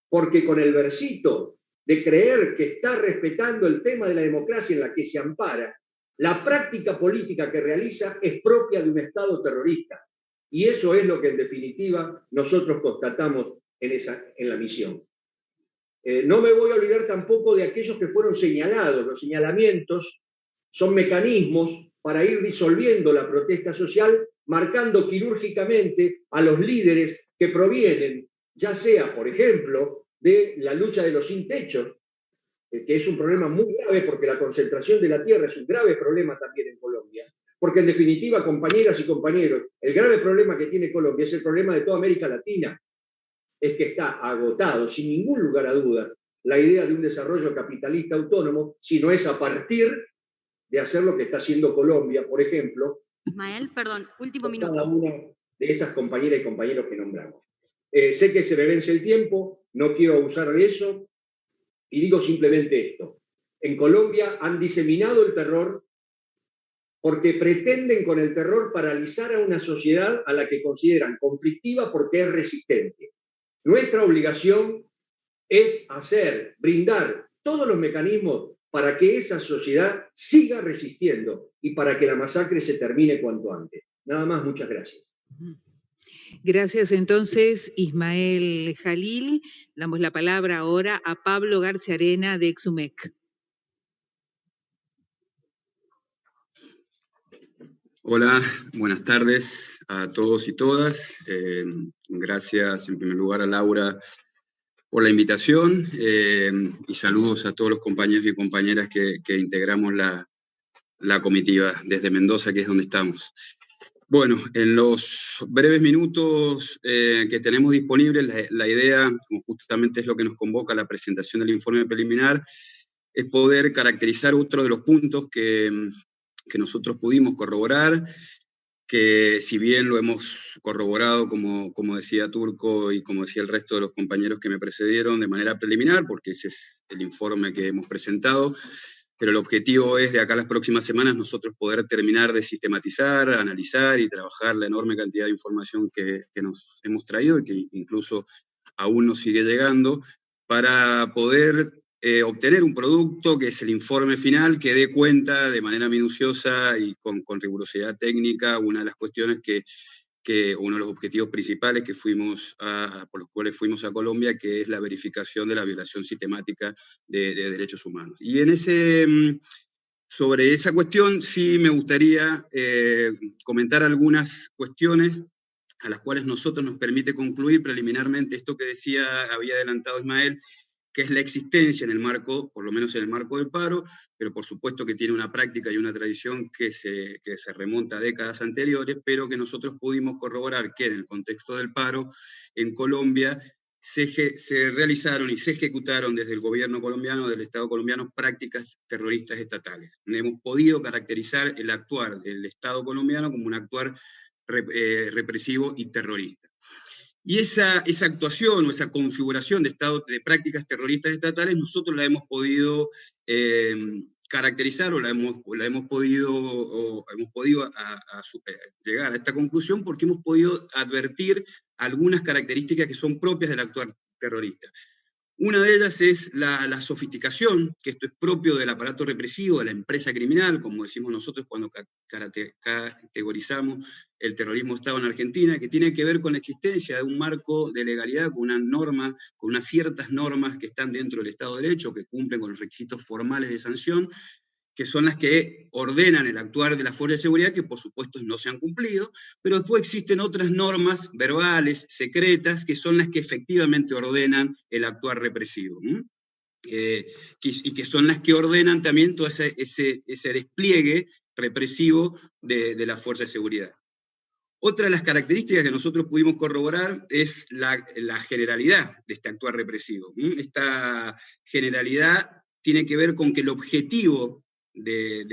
porque con el versito de creer que está respetando el tema de la democracia en la que se ampara, la práctica política que realiza es propia de un Estado terrorista. Y eso es lo que en definitiva nosotros constatamos en la misión. No me voy a olvidar tampoco de aquellos que fueron señalados. Los señalamientos son mecanismos para ir disolviendo la protesta social, marcando quirúrgicamente a los líderes que provienen, ya sea, por ejemplo, de la lucha de los sin techo, que es un problema muy grave porque la concentración de la tierra es un grave problema también en Colombia. Porque en definitiva, compañeras y compañeros, el grave problema que tiene Colombia es el problema de toda América Latina. Es que está agotado, sin ningún lugar a duda, la idea de un desarrollo capitalista autónomo, si no es a partir de hacer lo que está haciendo Colombia, por ejemplo. Ismael, perdón, último minuto. Cada una de estas compañeras y compañeros que nombramos. Sé que se me vence el tiempo, no quiero abusar de eso, y digo simplemente esto. En Colombia han diseminado el terror porque pretenden con el terror paralizar a una sociedad a la que consideran conflictiva porque es resistente. Nuestra obligación es brindar todos los mecanismos para que esa sociedad siga resistiendo y para que la masacre se termine cuanto antes. Nada más, muchas gracias. Gracias entonces, Ismael Jalil. Damos la palabra ahora a Pablo García Arena de Exumec. Hola, buenas tardes a todos y todas. Gracias en primer lugar a Laura por la invitación y saludos a todos los compañeros y compañeras que integramos la comitiva desde Mendoza, que es donde estamos. Bueno, en los breves minutos que tenemos disponibles, la idea, como justamente es lo que nos convoca a la presentación del informe preliminar, es poder caracterizar otro de los puntos que nosotros pudimos corroborar, que si bien lo hemos corroborado, como decía Turco y como decía el resto de los compañeros que me precedieron, de manera preliminar, porque ese es el informe que hemos presentado, pero el objetivo es de acá a las próximas semanas nosotros poder terminar de sistematizar, analizar y trabajar la enorme cantidad de información que nos hemos traído y que incluso aún nos sigue llegando, para poder obtener un producto que es el informe final, que dé cuenta de manera minuciosa y con rigurosidad técnica una de las cuestiones uno de los objetivos principales por los cuales fuimos a Colombia, que es la verificación de la violación sistemática de derechos humanos. Y sobre esa cuestión sí me gustaría comentar algunas cuestiones a las cuales nosotros nos permite concluir preliminarmente esto que había adelantado Ismael, que es la existencia en el marco, por lo menos en el marco del paro, pero por supuesto que tiene una práctica y una tradición que se remonta a décadas anteriores, pero que nosotros pudimos corroborar que en el contexto del paro en Colombia se realizaron y se ejecutaron desde el gobierno colombiano, del Estado colombiano, prácticas terroristas estatales. Hemos podido caracterizar el actuar del Estado colombiano como un actuar represivo y terrorista. Y esa actuación o esa configuración de prácticas terroristas estatales nosotros la hemos podido caracterizar o hemos podido llegar a esta conclusión porque hemos podido advertir algunas características que son propias del actuar terrorista. Una de ellas es la sofisticación, que esto es propio del aparato represivo, de la empresa criminal, como decimos nosotros cuando categorizamos el terrorismo de Estado en Argentina, que tiene que ver con la existencia de un marco de legalidad, con unas ciertas normas que están dentro del Estado de Derecho, que cumplen con los requisitos formales de sanción, que son las que ordenan el actuar de las fuerzas de seguridad, que por supuesto no se han cumplido, pero después existen otras normas verbales, secretas, que son las que efectivamente ordenan el actuar represivo, y que son las que ordenan también todo ese despliegue represivo de las fuerzas de seguridad. Otra de las características que nosotros pudimos corroborar es la generalidad de este actuar represivo. Esta generalidad tiene que ver con que el objetivo de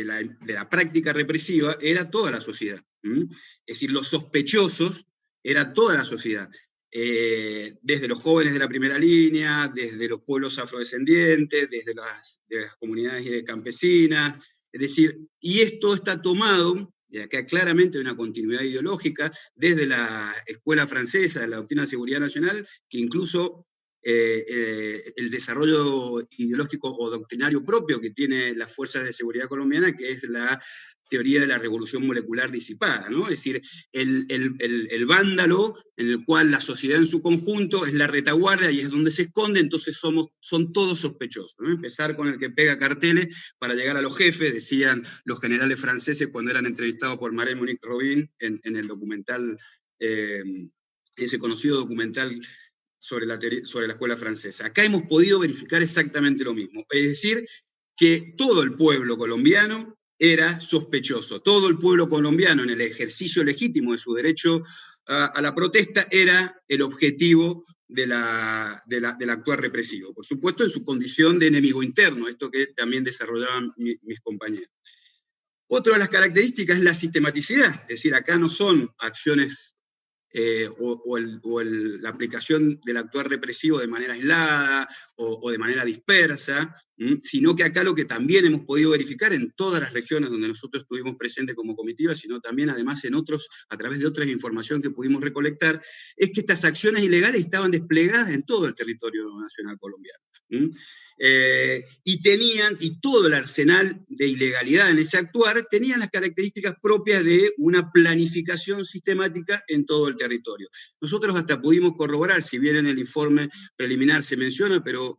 la práctica represiva era toda la sociedad. Es decir, los sospechosos era toda la sociedad. Desde los jóvenes de la primera línea, desde los pueblos afrodescendientes, desde las comunidades campesinas, es decir, y esto está tomado, y acá claramente hay una continuidad ideológica, desde la escuela francesa, de la doctrina de seguridad nacional, que incluso el desarrollo ideológico o doctrinario propio que tiene las fuerzas de seguridad colombiana, que es la teoría de la revolución molecular disipada, ¿no? Es decir, el vándalo, en el cual la sociedad en su conjunto es la retaguardia y es donde se esconde, entonces son todos sospechosos, ¿no? Empezar con el que pega carteles para llegar a los jefes, decían los generales franceses cuando eran entrevistados por Marie-Monique Robin en el documental, ese conocido documental sobre la escuela francesa. Acá hemos podido verificar exactamente lo mismo, es decir, que todo el pueblo colombiano era sospechoso. Todo el pueblo colombiano, en el ejercicio legítimo de su derecho a la protesta, era el objetivo del actuar represivo. Por supuesto, en su condición de enemigo interno, esto que también desarrollaban mis compañeros. Otra de las características es la sistematicidad, es decir, acá no son acciones la aplicación del actuar represivo de manera aislada o de manera dispersa, sino que acá lo que también hemos podido verificar en todas las regiones donde nosotros estuvimos presentes como comitiva, sino también además en otros, a través de otras información que pudimos recolectar, es que estas acciones ilegales estaban desplegadas en todo el territorio nacional colombiano. Y todo el arsenal de ilegalidad en ese actuar tenían las características propias de una planificación sistemática en todo el territorio. Nosotros hasta pudimos corroborar, si bien en el informe preliminar se menciona, pero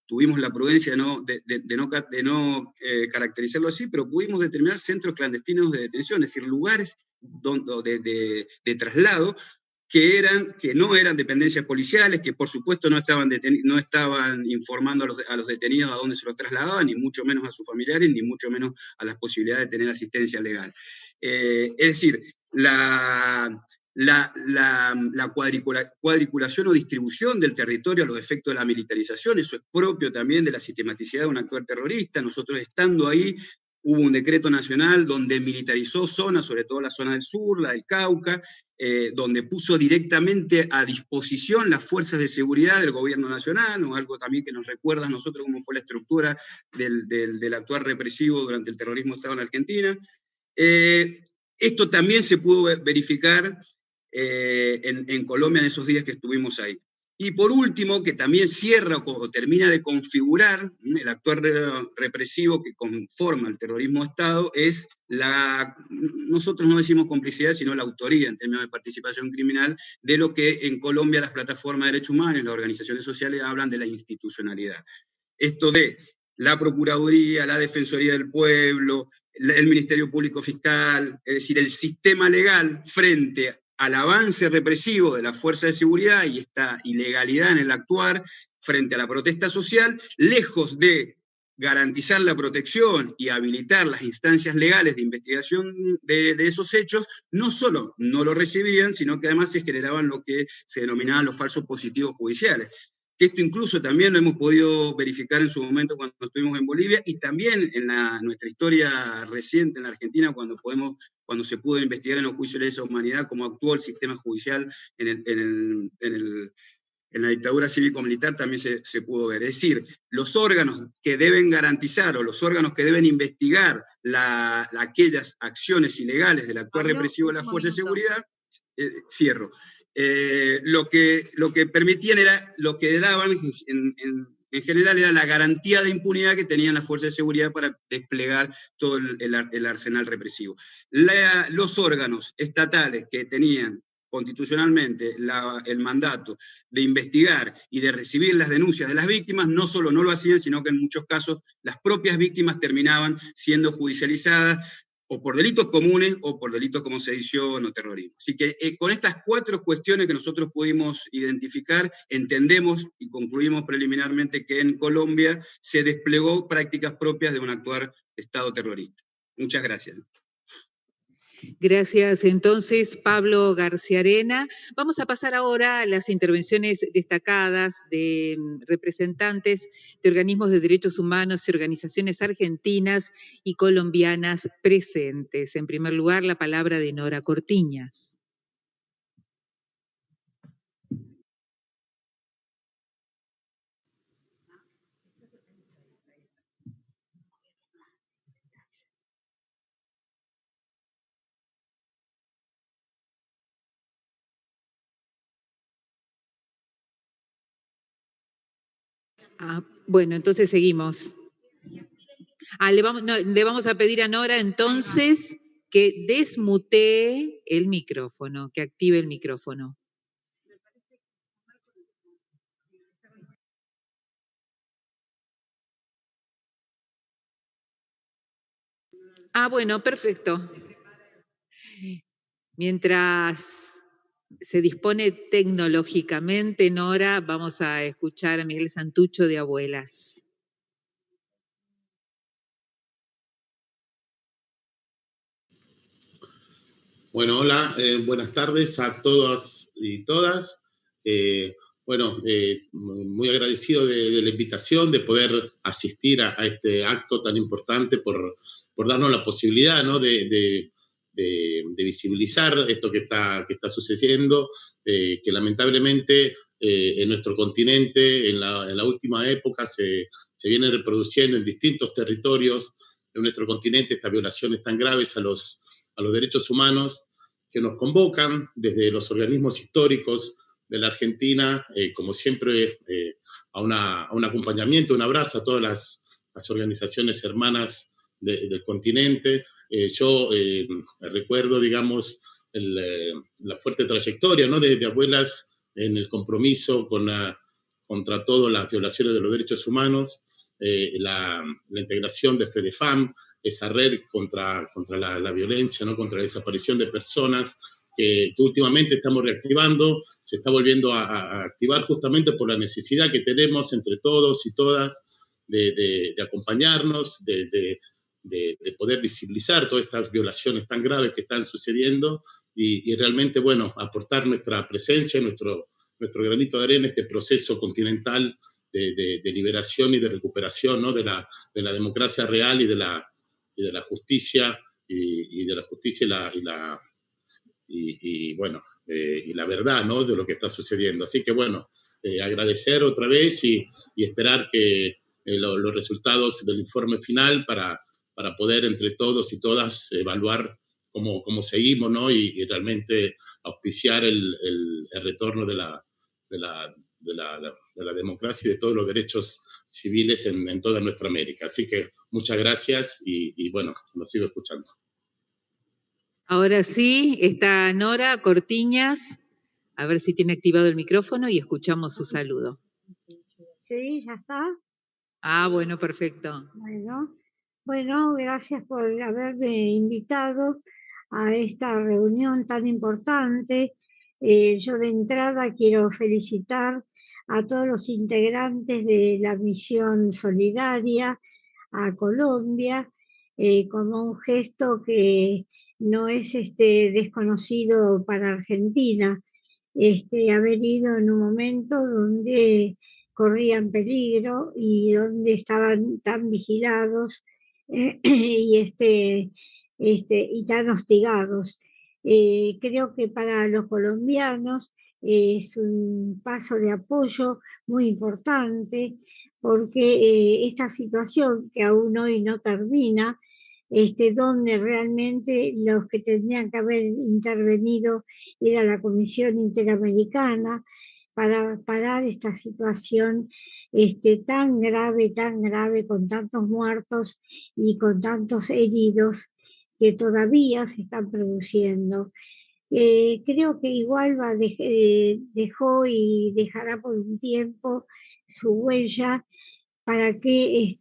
tuvimos la prudencia de no caracterizarlo así, pero pudimos determinar centros clandestinos de detención, es decir, lugares de traslado que no eran dependencias policiales, que por supuesto no estaban informando a los detenidos a dónde se los trasladaban, ni mucho menos a sus familiares, ni mucho menos a las posibilidades de tener asistencia legal. Es decir, la cuadriculación o distribución del territorio a los efectos de la militarización, eso es propio también de la sistematicidad de un actuar terrorista. Nosotros estando ahí, hubo un decreto nacional donde militarizó zonas, sobre todo la zona del sur, la del Cauca, donde puso directamente a disposición las fuerzas de seguridad del gobierno nacional, o algo también que nos recuerda a nosotros cómo fue la estructura del actuar represivo durante el terrorismo de Estado en Argentina. Esto también se pudo verificar en Colombia en esos días que estuvimos ahí. Y por último, que también cierra o termina de configurar el actuar represivo que conforma el terrorismo de Estado, es nosotros no decimos complicidad, sino la autoría en términos de participación criminal, de lo que en Colombia las plataformas de derechos humanos y las organizaciones sociales hablan de la institucionalidad. Esto de la Procuraduría, la Defensoría del Pueblo, el Ministerio Público Fiscal, es decir, el sistema legal frente al avance represivo de la fuerza de seguridad y esta ilegalidad en el actuar frente a la protesta social, lejos de garantizar la protección y habilitar las instancias legales de investigación de esos hechos, no solo no lo recibían, sino que además se generaban lo que se denominaban los falsos positivos judiciales. Que esto incluso también lo hemos podido verificar en su momento cuando estuvimos en Bolivia y también en nuestra historia reciente en la Argentina, cuando se pudo investigar en los juicios de lesa humanidad cómo actuó el sistema judicial en la dictadura cívico-militar, también se pudo ver. Es decir, los órganos que deben garantizar o los órganos que deben investigar aquellas acciones ilegales del actuar represivo de la fuerza de seguridad, cierro. Lo que permitían era, lo que daban en general era la garantía de impunidad que tenían las fuerzas de seguridad para desplegar todo el arsenal represivo. Los órganos estatales que tenían constitucionalmente el mandato de investigar y de recibir las denuncias de las víctimas, no solo no lo hacían, sino que en muchos casos las propias víctimas terminaban siendo judicializadas, o por delitos comunes o por delitos como sedición o terrorismo. Así que con estas 4 cuestiones que nosotros pudimos identificar, entendemos y concluimos preliminarmente que en Colombia se desplegó prácticas propias de un actuar Estado terrorista. Muchas gracias. Gracias, entonces, Pablo Garciarena. Vamos a pasar ahora a las intervenciones destacadas de representantes de organismos de derechos humanos y organizaciones argentinas y colombianas presentes. En primer lugar, la palabra de Nora Cortiñas. Bueno, entonces seguimos. Le vamos a pedir a Nora entonces que desmutee el micrófono, que active el micrófono. Bueno, perfecto. Mientras se dispone tecnológicamente, Nora, vamos a escuchar a Miguel Santucho de Abuelas. Bueno, hola, buenas tardes a todas y todas. Muy agradecido de la invitación, de poder asistir a este acto tan importante por darnos la posibilidad, ¿no?, de visibilizar esto que está sucediendo, que lamentablemente en nuestro continente, en la última época, se viene reproduciendo en distintos territorios de nuestro continente estas violaciones tan graves a los derechos humanos, que nos convocan desde los organismos históricos de la Argentina, como siempre, a un acompañamiento, un abrazo a todas las organizaciones hermanas del continente. Yo recuerdo, digamos, la fuerte trayectoria, ¿no?, de Abuelas en el compromiso contra todas las violaciones de los derechos humanos, la integración de FEDEFAM, esa red contra la violencia, ¿no?, contra la desaparición de personas, que últimamente estamos reactivando, se está volviendo a activar justamente por la necesidad que tenemos entre todos y todas de acompañarnos, de poder visibilizar todas estas violaciones tan graves que están sucediendo y realmente, bueno, aportar nuestra presencia, nuestro granito de arena en este proceso continental de liberación y de recuperación, ¿no?, de la democracia real y de la justicia, y de la justicia y la verdad, ¿no?, de lo que está sucediendo. Así que, bueno, agradecer otra vez y esperar que los resultados del informe final para poder entre todos y todas evaluar cómo seguimos, ¿no?, y realmente auspiciar el retorno de la democracia y de todos los derechos civiles en toda nuestra América. Así que muchas gracias y bueno, lo sigo escuchando. Ahora sí, está Nora Cortiñas, a ver si tiene activado el micrófono y escuchamos su saludo. Sí, ya está. Bueno, perfecto. Bueno, gracias por haberme invitado a esta reunión tan importante. Yo de entrada quiero felicitar a todos los integrantes de la misión solidaria a Colombia, como un gesto que no es desconocido para Argentina. Haber ido en un momento donde corrían peligro y donde estaban tan vigilados y tan hostigados. Creo que para los colombianos es un paso de apoyo muy importante porque esta situación que aún hoy no termina, donde realmente los que tendrían que haber intervenido era la Comisión Interamericana para parar esta situación tan grave, con tantos muertos y con tantos heridos que todavía se están produciendo. Creo que igual dejó y dejará por un tiempo su huella para que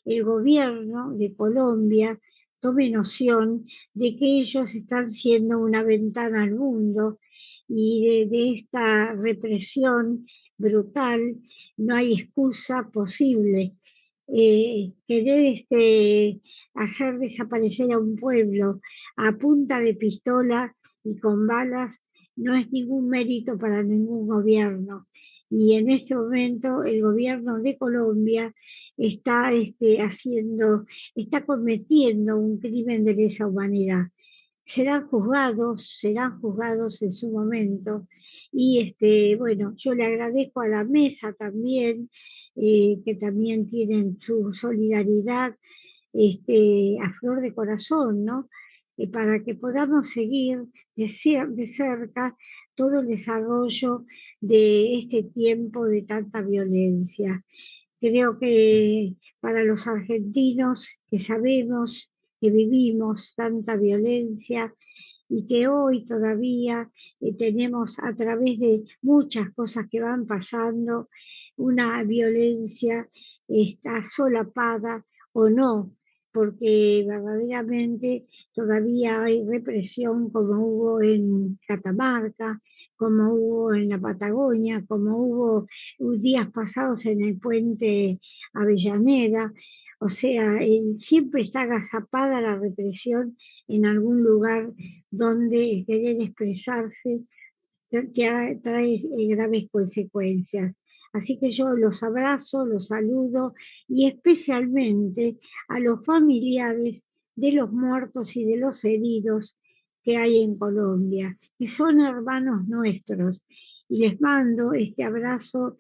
el gobierno de Colombia tome noción de que ellos están siendo una ventana al mundo y de esta represión brutal no hay excusa posible. Querer hacer desaparecer a un pueblo a punta de pistola y con balas no es ningún mérito para ningún gobierno. Y en este momento el gobierno de Colombia está cometiendo un crimen de lesa humanidad. Serán juzgados en su momento. Y bueno, yo le agradezco a la mesa también, que también tienen su solidaridad a flor de corazón, ¿no? Para que podamos seguir de cerca todo el desarrollo de este tiempo de tanta violencia. Creo que para los argentinos que sabemos que vivimos tanta violencia y que hoy todavía tenemos a través de muchas cosas que van pasando una violencia está solapada o no, porque verdaderamente todavía hay represión como hubo en Catamarca, como hubo en la Patagonia, como hubo días pasados en el puente Avellaneda. O sea, siempre está agazapada la represión en algún lugar donde el querer expresarse trae graves consecuencias. Así que yo los abrazo, los saludo y especialmente a los familiares de los muertos y de los heridos que hay en Colombia, que son hermanos nuestros. Y les mando este abrazo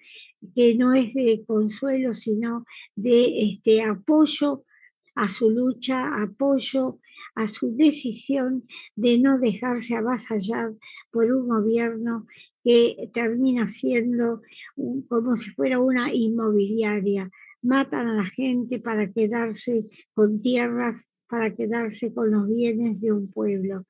que no es de consuelo, sino de apoyo a su lucha, apoyo a su decisión de no dejarse avasallar por un gobierno que termina siendo como si fuera una inmobiliaria. Matan a la gente para quedarse con tierras, para quedarse con los bienes de un pueblo.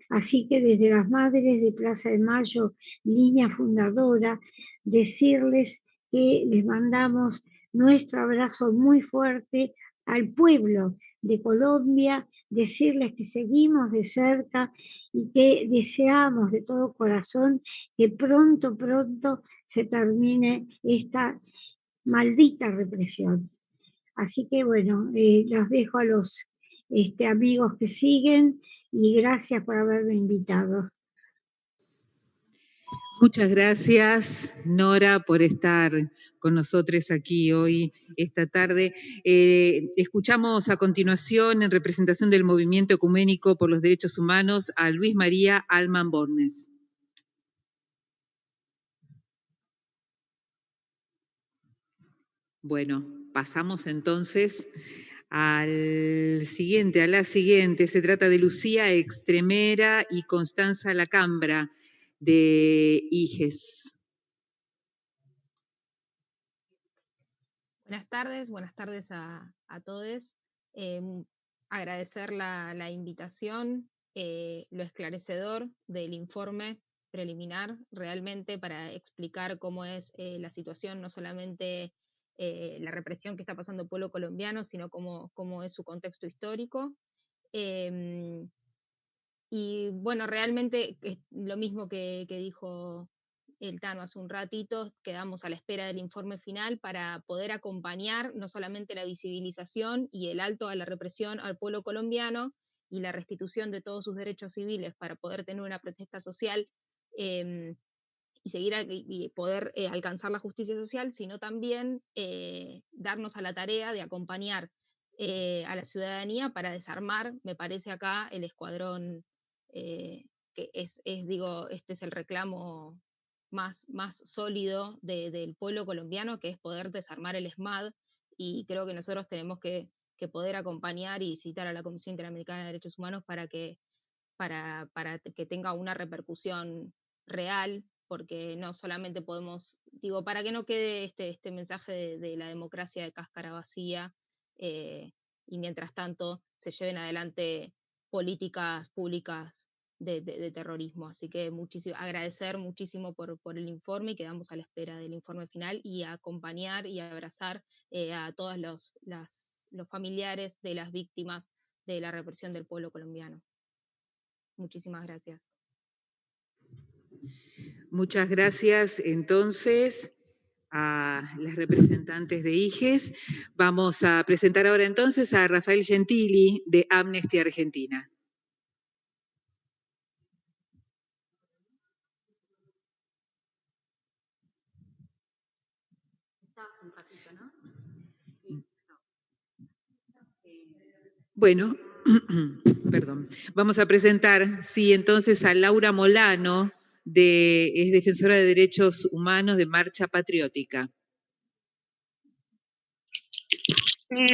Así que desde las Madres de Plaza de Mayo, línea fundadora, decirles que les mandamos nuestro abrazo muy fuerte al pueblo de Colombia, decirles que seguimos de cerca y que deseamos de todo corazón que pronto, pronto se termine esta maldita represión. Así que bueno, los dejo a los amigos que siguen y gracias por haberme invitado. Muchas gracias, Nora, por estar con nosotros aquí hoy, esta tarde. Escuchamos a continuación, en representación del Movimiento Ecuménico por los Derechos Humanos, a Luis María Alman Bornes. Bueno, pasamos entonces a la siguiente. Se trata de Lucía Extremera y Constanza Lacambra, de IGES. Buenas tardes a todos. Agradecer la invitación, lo esclarecedor del informe preliminar, realmente para explicar cómo es la situación, no solamente la represión que está pasando el pueblo colombiano, sino cómo es su contexto histórico. Y bueno, realmente lo mismo que dijo el Tano hace un ratito, quedamos a la espera del informe final para poder acompañar no solamente la visibilización y el alto a la represión al pueblo colombiano y la restitución de todos sus derechos civiles para poder tener una protesta social y seguir y poder alcanzar la justicia social, sino también darnos a la tarea de acompañar a la ciudadanía para desarmar, me parece acá, el escuadrón, que digo, este es el reclamo más sólido del pueblo colombiano, que es poder desarmar el ESMAD, y creo que nosotros tenemos que poder acompañar y citar a la Comisión Interamericana de Derechos Humanos para que tenga una repercusión real, porque no solamente podemos, digo, para que no quede este mensaje de la democracia de cáscara vacía, y mientras tanto se lleven adelante políticas públicas de terrorismo. Así que agradecer muchísimo por el informe, y quedamos a la espera del informe final y acompañar y abrazar a todos los familiares de las víctimas de la represión del pueblo colombiano. Muchísimas gracias. Muchas gracias entonces a las representantes de IGES. Vamos a presentar ahora entonces a Rafael Gentili de Amnesty Argentina. Bueno, perdón. Vamos a presentar, sí, entonces a Laura Molano, es defensora de derechos humanos de Marcha Patriótica.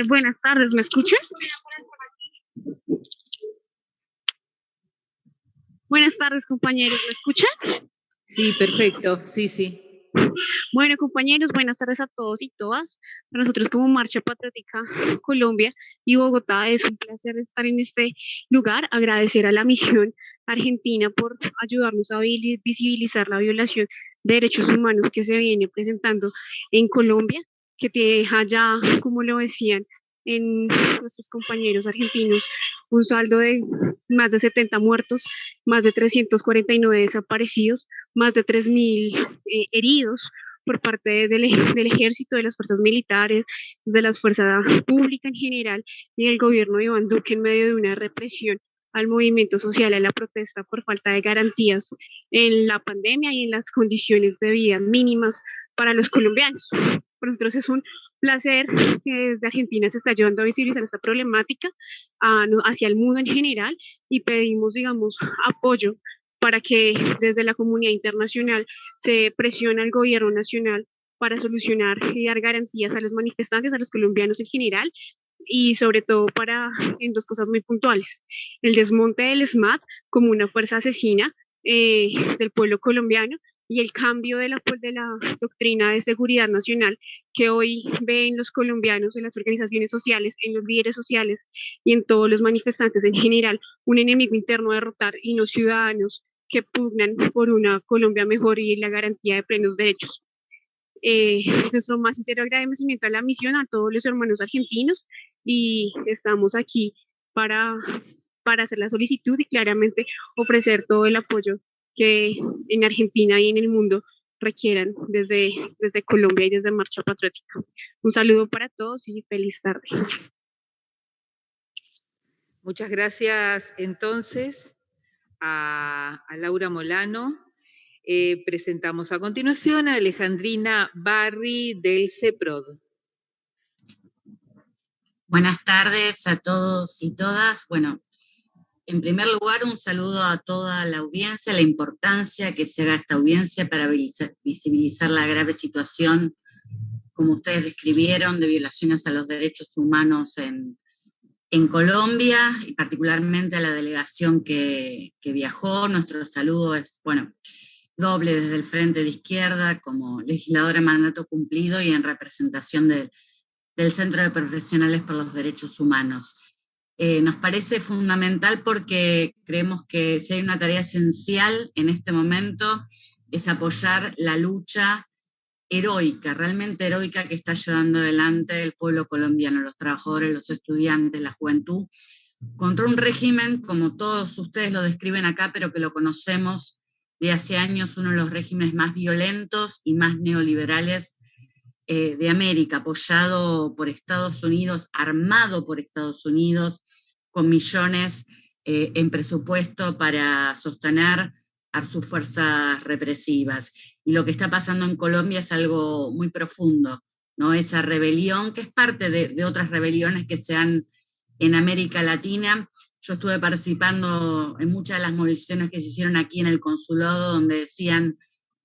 Buenas tardes, ¿me escuchan? Buenas tardes, compañeros, ¿me escuchan? Sí, perfecto, sí. Bueno, compañeros, buenas tardes a todos y todas. Para nosotros como Marcha Patriótica Colombia y Bogotá es un placer estar en este lugar, agradecer a la misión argentina por ayudarnos a visibilizar la violación de derechos humanos que se viene presentando en Colombia, que te deja ya, como lo decían en nuestros compañeros argentinos, un saldo de más de 70 muertos, más de 349 desaparecidos, más de 3.000 heridos por parte del ejército, de las fuerzas militares, de las fuerzas públicas en general y del gobierno de Iván Duque en medio de una represión al movimiento social, a la protesta por falta de garantías en la pandemia y en las condiciones de vida mínimas para los colombianos. Para nosotros es un placer que desde Argentina se está ayudando a visibilizar esta problemática hacia el mundo en general y pedimos, digamos, apoyo para que desde la comunidad internacional se presione al gobierno nacional para solucionar y dar garantías a los manifestantes, a los colombianos en general, y sobre todo en dos cosas muy puntuales. El desmonte del SMAT como una fuerza asesina del pueblo colombiano y el cambio de la doctrina de seguridad nacional que hoy ven los colombianos en las organizaciones sociales, en los líderes sociales y en todos los manifestantes en general, un enemigo interno a derrotar y no ciudadanos que pugnan por una Colombia mejor y la garantía de plenos derechos. Nuestro más sincero agradecimiento a la misión, a todos los hermanos argentinos, y estamos aquí para hacer la solicitud y claramente ofrecer todo el apoyo que en Argentina y en el mundo requieran desde Colombia y desde Marcha Patriótica. Un saludo para todos y feliz tarde. Muchas gracias entonces a Laura Molano. Presentamos a continuación a Alejandrina Barri del CEPROD. Buenas tardes a todos y todas. Bueno, en primer lugar, un saludo a toda la audiencia, la importancia que se haga esta audiencia para visibilizar la grave situación, como ustedes describieron, de violaciones a los derechos humanos en Colombia, y particularmente a la delegación que viajó. Nuestro saludo es, bueno, doble desde el Frente de Izquierda, como legisladora de mandato cumplido y en representación del Centro de Profesionales por los Derechos Humanos. Nos parece fundamental porque creemos que si hay una tarea esencial en este momento es apoyar la lucha heroica, realmente heroica, que está llevando adelante el pueblo colombiano, los trabajadores, los estudiantes, la juventud, contra un régimen, como todos ustedes lo describen acá, pero que lo conocemos de hace años, uno de los regímenes más violentos y más neoliberales de América, apoyado por Estados Unidos, armado por Estados Unidos, con millones en presupuesto para sostener a sus fuerzas represivas. Y lo que está pasando en Colombia es algo muy profundo, ¿no? Esa rebelión, que es parte de otras rebeliones que se dan en América Latina. Yo estuve participando en muchas de las movilizaciones que se hicieron aquí en el consulado, donde decían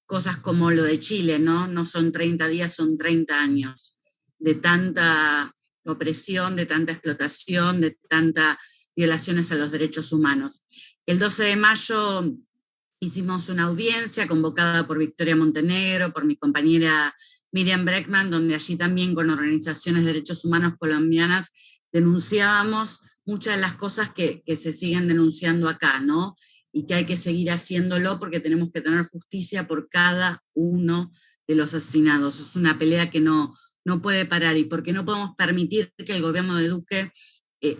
cosas como lo de Chile, ¿no? No son 30 días, son 30 años de tanta opresión, de tanta explotación, de tantas violaciones a los derechos humanos. El 12 de mayo hicimos una audiencia convocada por Victoria Montenegro, por mi compañera Miriam Breckman, donde allí también con organizaciones de derechos humanos colombianas denunciábamos muchas de las cosas que se siguen denunciando acá, ¿no? Y que hay que seguir haciéndolo porque tenemos que tener justicia por cada uno de los asesinados. Es una pelea que no puede parar, y porque no podemos permitir que el gobierno de Duque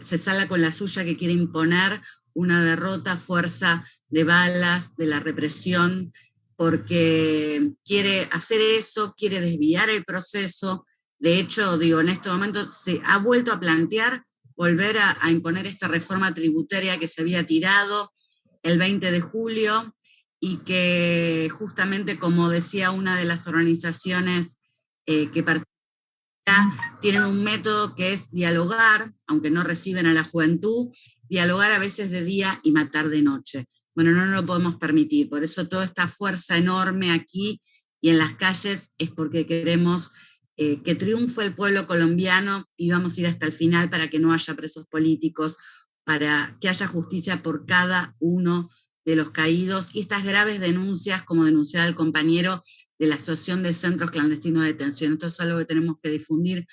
se salga con la suya, que quiere imponer una derrota a fuerza de balas, de la represión, porque quiere hacer eso, quiere desviar el proceso. De hecho, digo, en este momento se ha vuelto a plantear volver a imponer esta reforma tributaria que se había tirado el 20 de julio, y que justamente, como decía una de las organizaciones que participan, tienen un método que es dialogar, aunque no reciben a la juventud, dialogar a veces de día y matar de noche. Bueno, no lo podemos permitir, por eso toda esta fuerza enorme aquí y en las calles es porque queremos que triunfe el pueblo colombiano, y vamos a ir hasta el final para que no haya presos políticos, para que haya justicia por cada uno de los caídos, y estas graves denuncias, como denunciaba el compañero, la situación de centros clandestinos de detención. Esto es algo que tenemos que difundir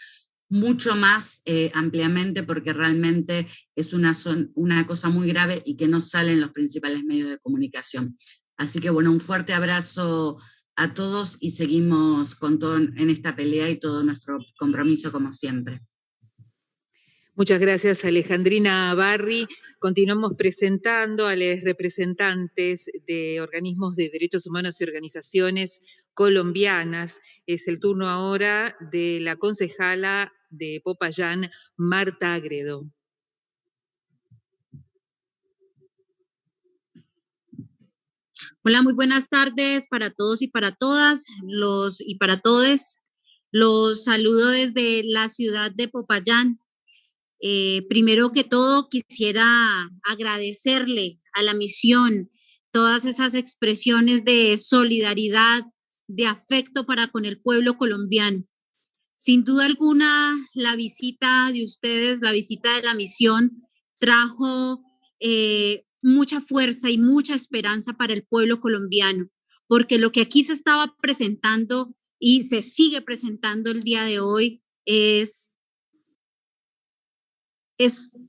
mucho más ampliamente, porque realmente es una cosa muy grave y que no sale en los principales medios de comunicación. Así que bueno, un fuerte abrazo a todos y seguimos con todo en esta pelea y todo nuestro compromiso como siempre. Muchas gracias, Alejandrina Barri. Continuamos presentando a los representantes de organismos de derechos humanos y organizaciones colombianas. Es el turno ahora de la concejala de Popayán, Marta Agredo. Hola, muy buenas tardes para todos y para todas, y para todes. Los saludo desde la ciudad de Popayán. Primero que todo, quisiera agradecerle a la misión todas esas expresiones de solidaridad, de afecto para con el pueblo colombiano. Sin duda alguna, la visita de ustedes, la visita de la misión, trajo mucha fuerza y mucha esperanza para el pueblo colombiano, porque lo que aquí se estaba presentando y se sigue presentando el día de hoy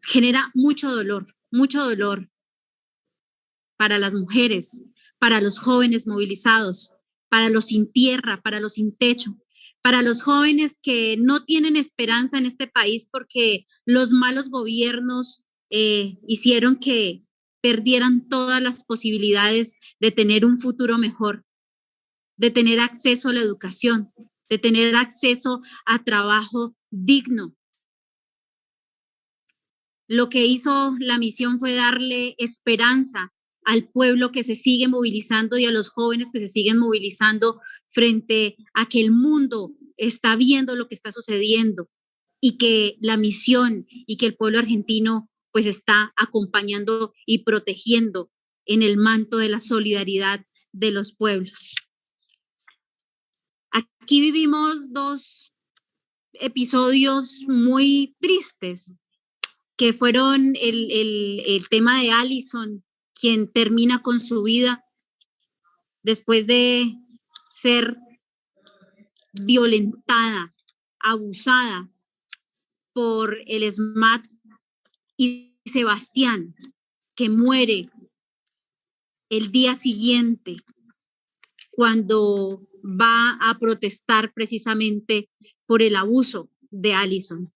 genera mucho dolor para las mujeres, para los jóvenes movilizados, para los sin tierra, para los sin techo, para los jóvenes que no tienen esperanza en este país porque los malos gobiernos hicieron que perdieran todas las posibilidades de tener un futuro mejor, de tener acceso a la educación, de tener acceso a trabajo digno. Lo que hizo la misión fue darle esperanza al pueblo que se sigue movilizando y a los jóvenes que se siguen movilizando frente a que el mundo está viendo lo que está sucediendo y que la misión y que el pueblo argentino pues está acompañando y protegiendo en el manto de la solidaridad de los pueblos. Aquí vivimos dos episodios muy tristes, que fueron el tema de Alison, quien termina con su vida después de ser violentada, abusada por el SMAT, y Sebastián, que muere el día siguiente cuando va a protestar precisamente por el abuso de Alison.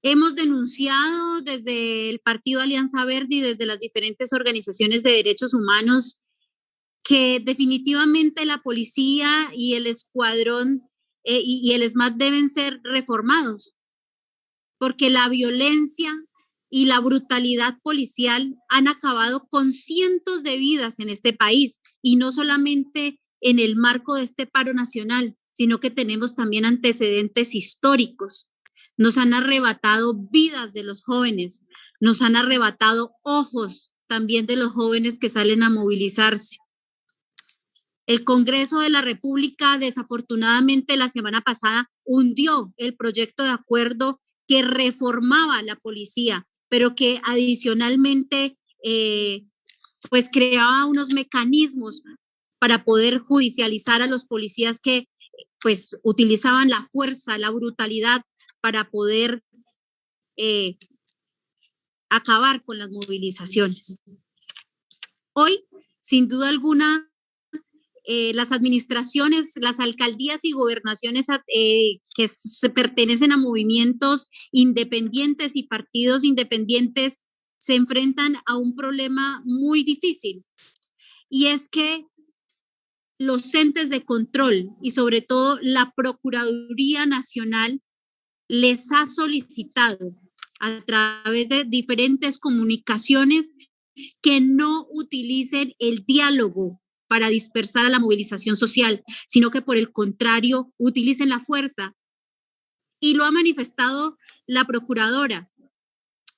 Hemos denunciado desde el Partido Alianza Verde y desde las diferentes organizaciones de derechos humanos que definitivamente la policía y el escuadrón y el SMAT deben ser reformados, porque la violencia y la brutalidad policial han acabado con cientos de vidas en este país, y no solamente en el marco de este paro nacional, sino que tenemos también antecedentes históricos. Nos han arrebatado vidas de los jóvenes, nos han arrebatado ojos también de los jóvenes que salen a movilizarse. El Congreso de la República, desafortunadamente, la semana pasada hundió el proyecto de acuerdo que reformaba la policía, pero que adicionalmente pues creaba unos mecanismos para poder judicializar a los policías que pues utilizaban la fuerza, la brutalidad para poder acabar con las movilizaciones. Hoy, sin duda alguna, las administraciones, las alcaldías y gobernaciones que se pertenecen a movimientos independientes y partidos independientes se enfrentan a un problema muy difícil, y es que los entes de control y sobre todo la Procuraduría Nacional les ha solicitado a través de diferentes comunicaciones que no utilicen el diálogo para dispersar a la movilización social, sino que por el contrario utilicen la fuerza. Y lo ha manifestado la procuradora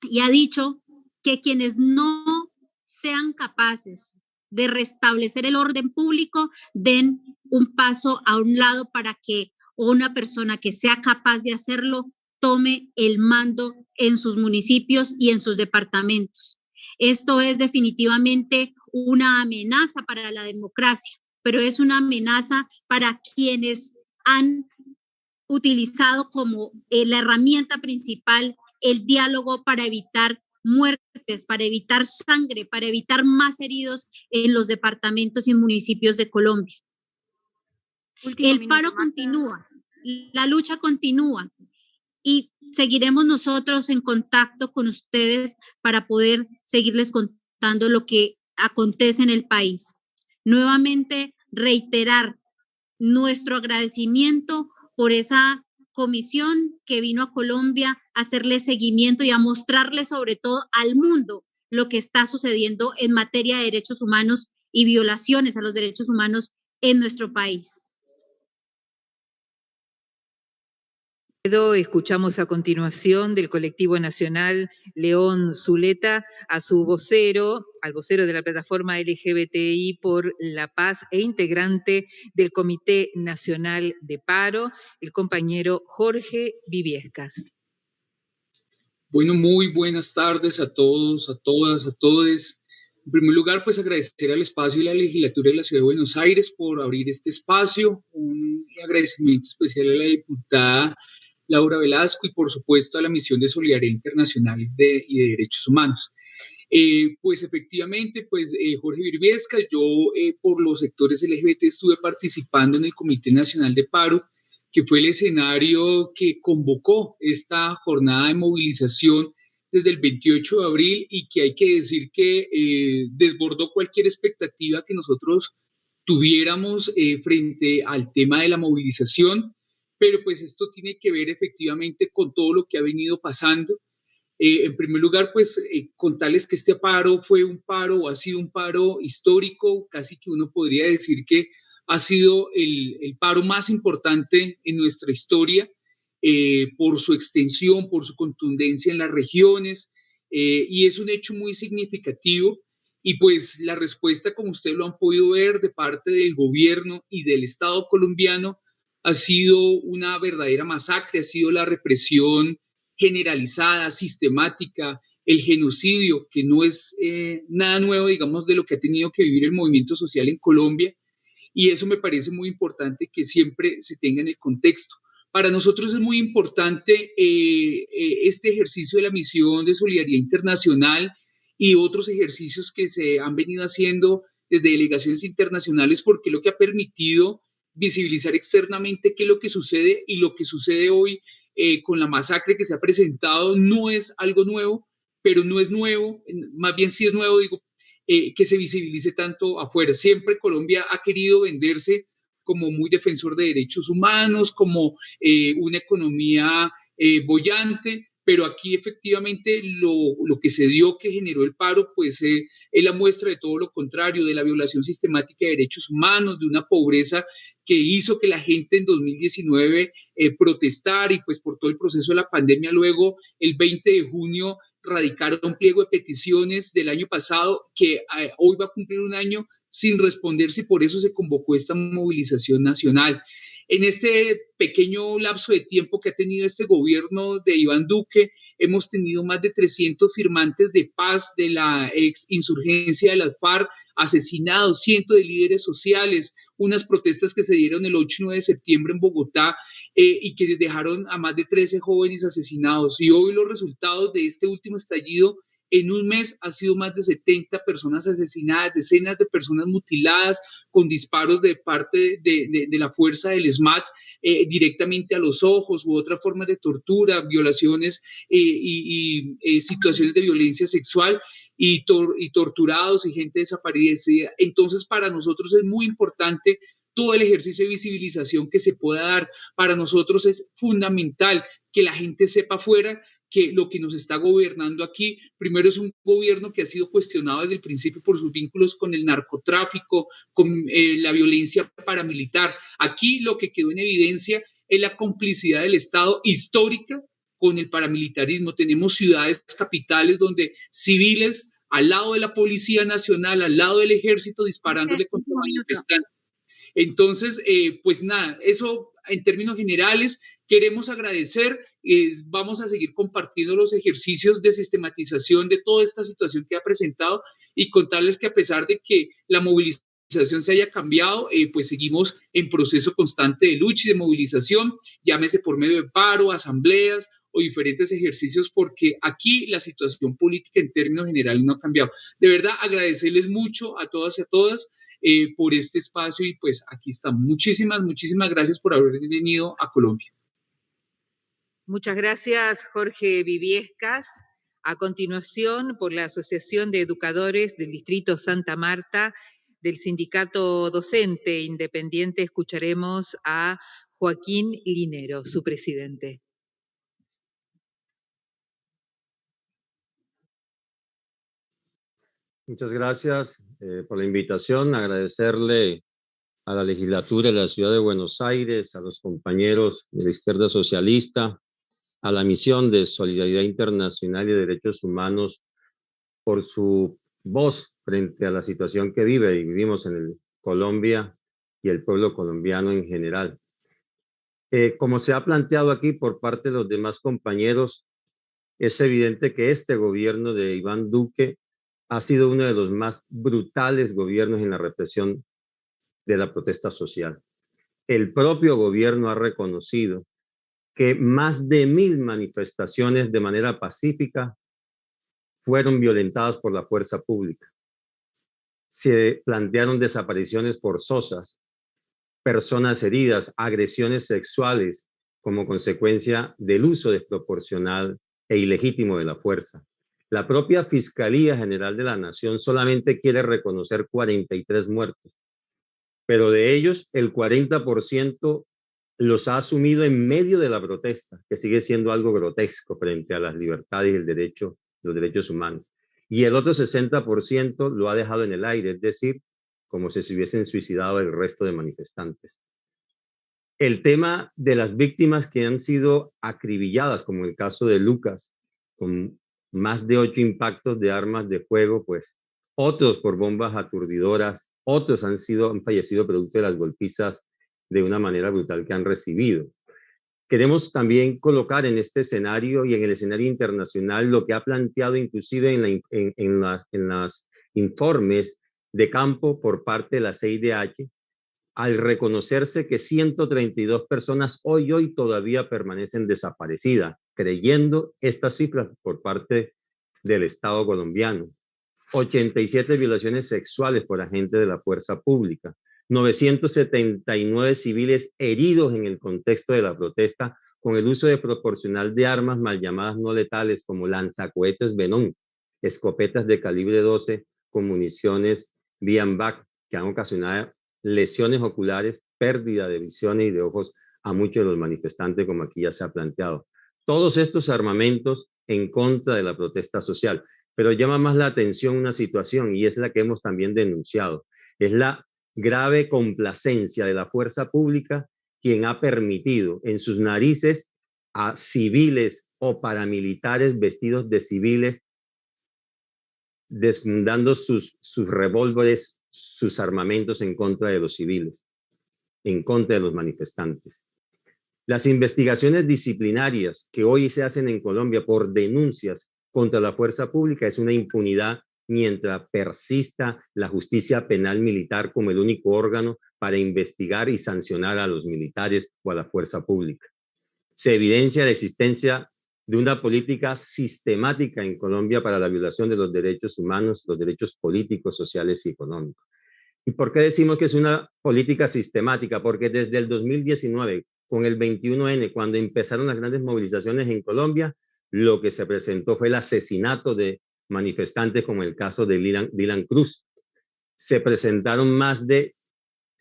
y ha dicho que quienes no sean capaces de restablecer el orden público den un paso a un lado para que una persona que sea capaz de hacerlo tome el mando en sus municipios y en sus departamentos. Esto es definitivamente una amenaza para la democracia, pero es una amenaza para quienes han utilizado como la herramienta principal el diálogo para evitar muertes, para evitar sangre, para evitar más heridos en los departamentos y municipios de Colombia. El paro continúa, la lucha continúa y seguiremos nosotros en contacto con ustedes para poder seguirles contando lo que acontece en el país. Nuevamente, reiterar nuestro agradecimiento por esa comisión que vino a Colombia a hacerle seguimiento y a mostrarle sobre todo al mundo lo que está sucediendo en materia de derechos humanos y violaciones a los derechos humanos en nuestro país. Escuchamos a continuación del colectivo nacional León Zuleta a su vocero, al vocero de la plataforma LGBTI por la Paz e integrante del Comité Nacional de Paro, el compañero Jorge Viviescas. Bueno, muy buenas tardes a todos, a todas, a todes. En primer lugar, pues agradecer al espacio y la legislatura de la Ciudad de Buenos Aires por abrir este espacio. Un agradecimiento especial a la diputada Laura Velasco y por supuesto a la Misión de Solidaridad Internacional y de Derechos Humanos. Pues efectivamente, Jorge Virviesca, yo por los sectores LGBT estuve participando en el Comité Nacional de Paro, que fue el escenario que convocó esta jornada de movilización desde el 28 de abril y que hay que decir que desbordó cualquier expectativa que nosotros tuviéramos frente al tema de la movilización. Pero pues esto tiene que ver efectivamente con todo lo que ha venido pasando. En primer lugar, contarles que este paro fue un paro o ha sido un paro histórico, casi que uno podría decir que ha sido el paro más importante en nuestra historia por su extensión, por su contundencia en las regiones, y es un hecho muy significativo. Y pues la respuesta, como ustedes lo han podido ver, de parte del gobierno y del Estado colombiano, ha sido una verdadera masacre, ha sido la represión generalizada, sistemática, el genocidio, que no es nada nuevo, digamos, de lo que ha tenido que vivir el movimiento social en Colombia, y eso me parece muy importante que siempre se tenga en el contexto. Para nosotros es muy importante este ejercicio de la Misión de Solidaridad Internacional y otros ejercicios que se han venido haciendo desde delegaciones internacionales, porque lo que ha permitido visibilizar externamente qué es lo que sucede, y lo que sucede hoy con la masacre que se ha presentado no es algo nuevo, pero no es nuevo, más bien sí es nuevo, digo, que se visibilice tanto afuera. Siempre Colombia ha querido venderse como muy defensor de derechos humanos, como una economía boyante, pero aquí efectivamente lo que se dio, que generó el paro, pues es la muestra de todo lo contrario, de la violación sistemática de derechos humanos, de una pobreza que hizo que la gente en 2019 protestara, y pues por todo el proceso de la pandemia luego el 20 de junio radicaron un pliego de peticiones del año pasado que hoy va a cumplir un año sin responderse, y por eso se convocó esta movilización nacional. En este pequeño lapso de tiempo que ha tenido este gobierno de Iván Duque, hemos tenido más de 300 firmantes de paz de la ex insurgencia de las FARC asesinados, cientos de líderes sociales, unas protestas que se dieron el 8 y 9 de septiembre en Bogotá y que dejaron a más de 13 jóvenes asesinados. Y hoy los resultados de este último estallido: en un mes ha sido más de 70 personas asesinadas, decenas de personas mutiladas con disparos de parte de la fuerza del SMAT directamente a los ojos, u otras formas de tortura, violaciones y situaciones de violencia sexual, y torturados y gente desaparecida. Entonces, para nosotros es muy importante todo el ejercicio de visibilización que se pueda dar. Para nosotros es fundamental que la gente sepa afuera que lo que nos está gobernando aquí, primero, es un gobierno que ha sido cuestionado desde el principio por sus vínculos con el narcotráfico, con la violencia paramilitar. Aquí lo que quedó en evidencia es la complicidad del Estado histórica con el paramilitarismo. Tenemos ciudades capitales donde civiles al lado de la Policía Nacional, al lado del Ejército, disparándole contra manifestantes. Entonces, pues nada, eso en términos generales. Queremos agradecer, vamos a seguir compartiendo los ejercicios de sistematización de toda esta situación que ha presentado, y contarles que a pesar de que la movilización se haya cambiado, pues seguimos en proceso constante de lucha y de movilización, llámese por medio de paro, asambleas o diferentes ejercicios, porque aquí la situación política en términos generales no ha cambiado. De verdad, agradecerles mucho a todas y a todas por este espacio y pues aquí está. Muchísimas gracias por haber venido a Colombia. Muchas gracias, Jorge Viviescas. A continuación, por la Asociación de Educadores del Distrito Santa Marta, del Sindicato Docente Independiente, escucharemos a Joaquín Linero, su presidente. Muchas gracias por la invitación. Agradecerle a la legislatura de la Ciudad de Buenos Aires, a los compañeros de la izquierda socialista, a la misión de Solidaridad Internacional y Derechos Humanos por su voz frente a la situación que vivimos en Colombia y el pueblo colombiano en general. Como se ha planteado aquí por parte de los demás compañeros, es evidente que este gobierno de Iván Duque ha sido uno de los más brutales gobiernos en la represión de la protesta social. El propio gobierno ha reconocido que más de 1000 manifestaciones de manera pacífica fueron violentadas por la fuerza pública. Se plantearon desapariciones forzosas, personas heridas, agresiones sexuales como consecuencia del uso desproporcional e ilegítimo de la fuerza. La propia Fiscalía General de la Nación solamente quiere reconocer 43 muertos, pero de ellos el 40% los ha asumido en medio de la protesta, que sigue siendo algo grotesco frente a las libertades y los derechos humanos. Y el otro 60% lo ha dejado en el aire, es decir, como si se hubiesen suicidado el resto de manifestantes. El tema de las víctimas que han sido acribilladas, como el caso de Lucas, con más de 8 impactos de armas de fuego, pues otros por bombas aturdidoras, otros han fallecido producto de las golpizas de una manera brutal que han recibido. Queremos también colocar en este escenario y en el escenario internacional lo que ha planteado inclusive en los informes de campo por parte de la CIDH, al reconocerse que 132 personas hoy todavía permanecen desaparecidas, creyendo estas cifras por parte del Estado colombiano. 87 violaciones sexuales por agentes de la fuerza pública, 979 civiles heridos en el contexto de la protesta con el uso desproporcional de armas mal llamadas no letales como lanzacohetes Venón, escopetas de calibre 12 con municiones Bienbach que han ocasionado lesiones oculares, pérdida de visiones y de ojos a muchos de los manifestantes, como aquí ya se ha planteado. Todos estos armamentos en contra de la protesta social, pero llama más la atención una situación y es la que hemos también denunciado, es la grave complacencia de la fuerza pública, quien ha permitido en sus narices a civiles o paramilitares vestidos de civiles desfundando sus revólveres, sus armamentos en contra de los civiles, en contra de los manifestantes. Las investigaciones disciplinarias que hoy se hacen en Colombia por denuncias contra la fuerza pública es una impunidad mientras persista la justicia penal militar como el único órgano para investigar y sancionar a los militares o a la fuerza pública. Se evidencia la existencia de una política sistemática en Colombia para la violación de los derechos humanos, los derechos políticos, sociales y económicos. ¿Y por qué decimos que es una política sistemática? Porque desde el 2019, con el 21N, cuando empezaron las grandes movilizaciones en Colombia, lo que se presentó fue el asesinato de manifestantes como el caso de Dylan Cruz. Se presentaron más de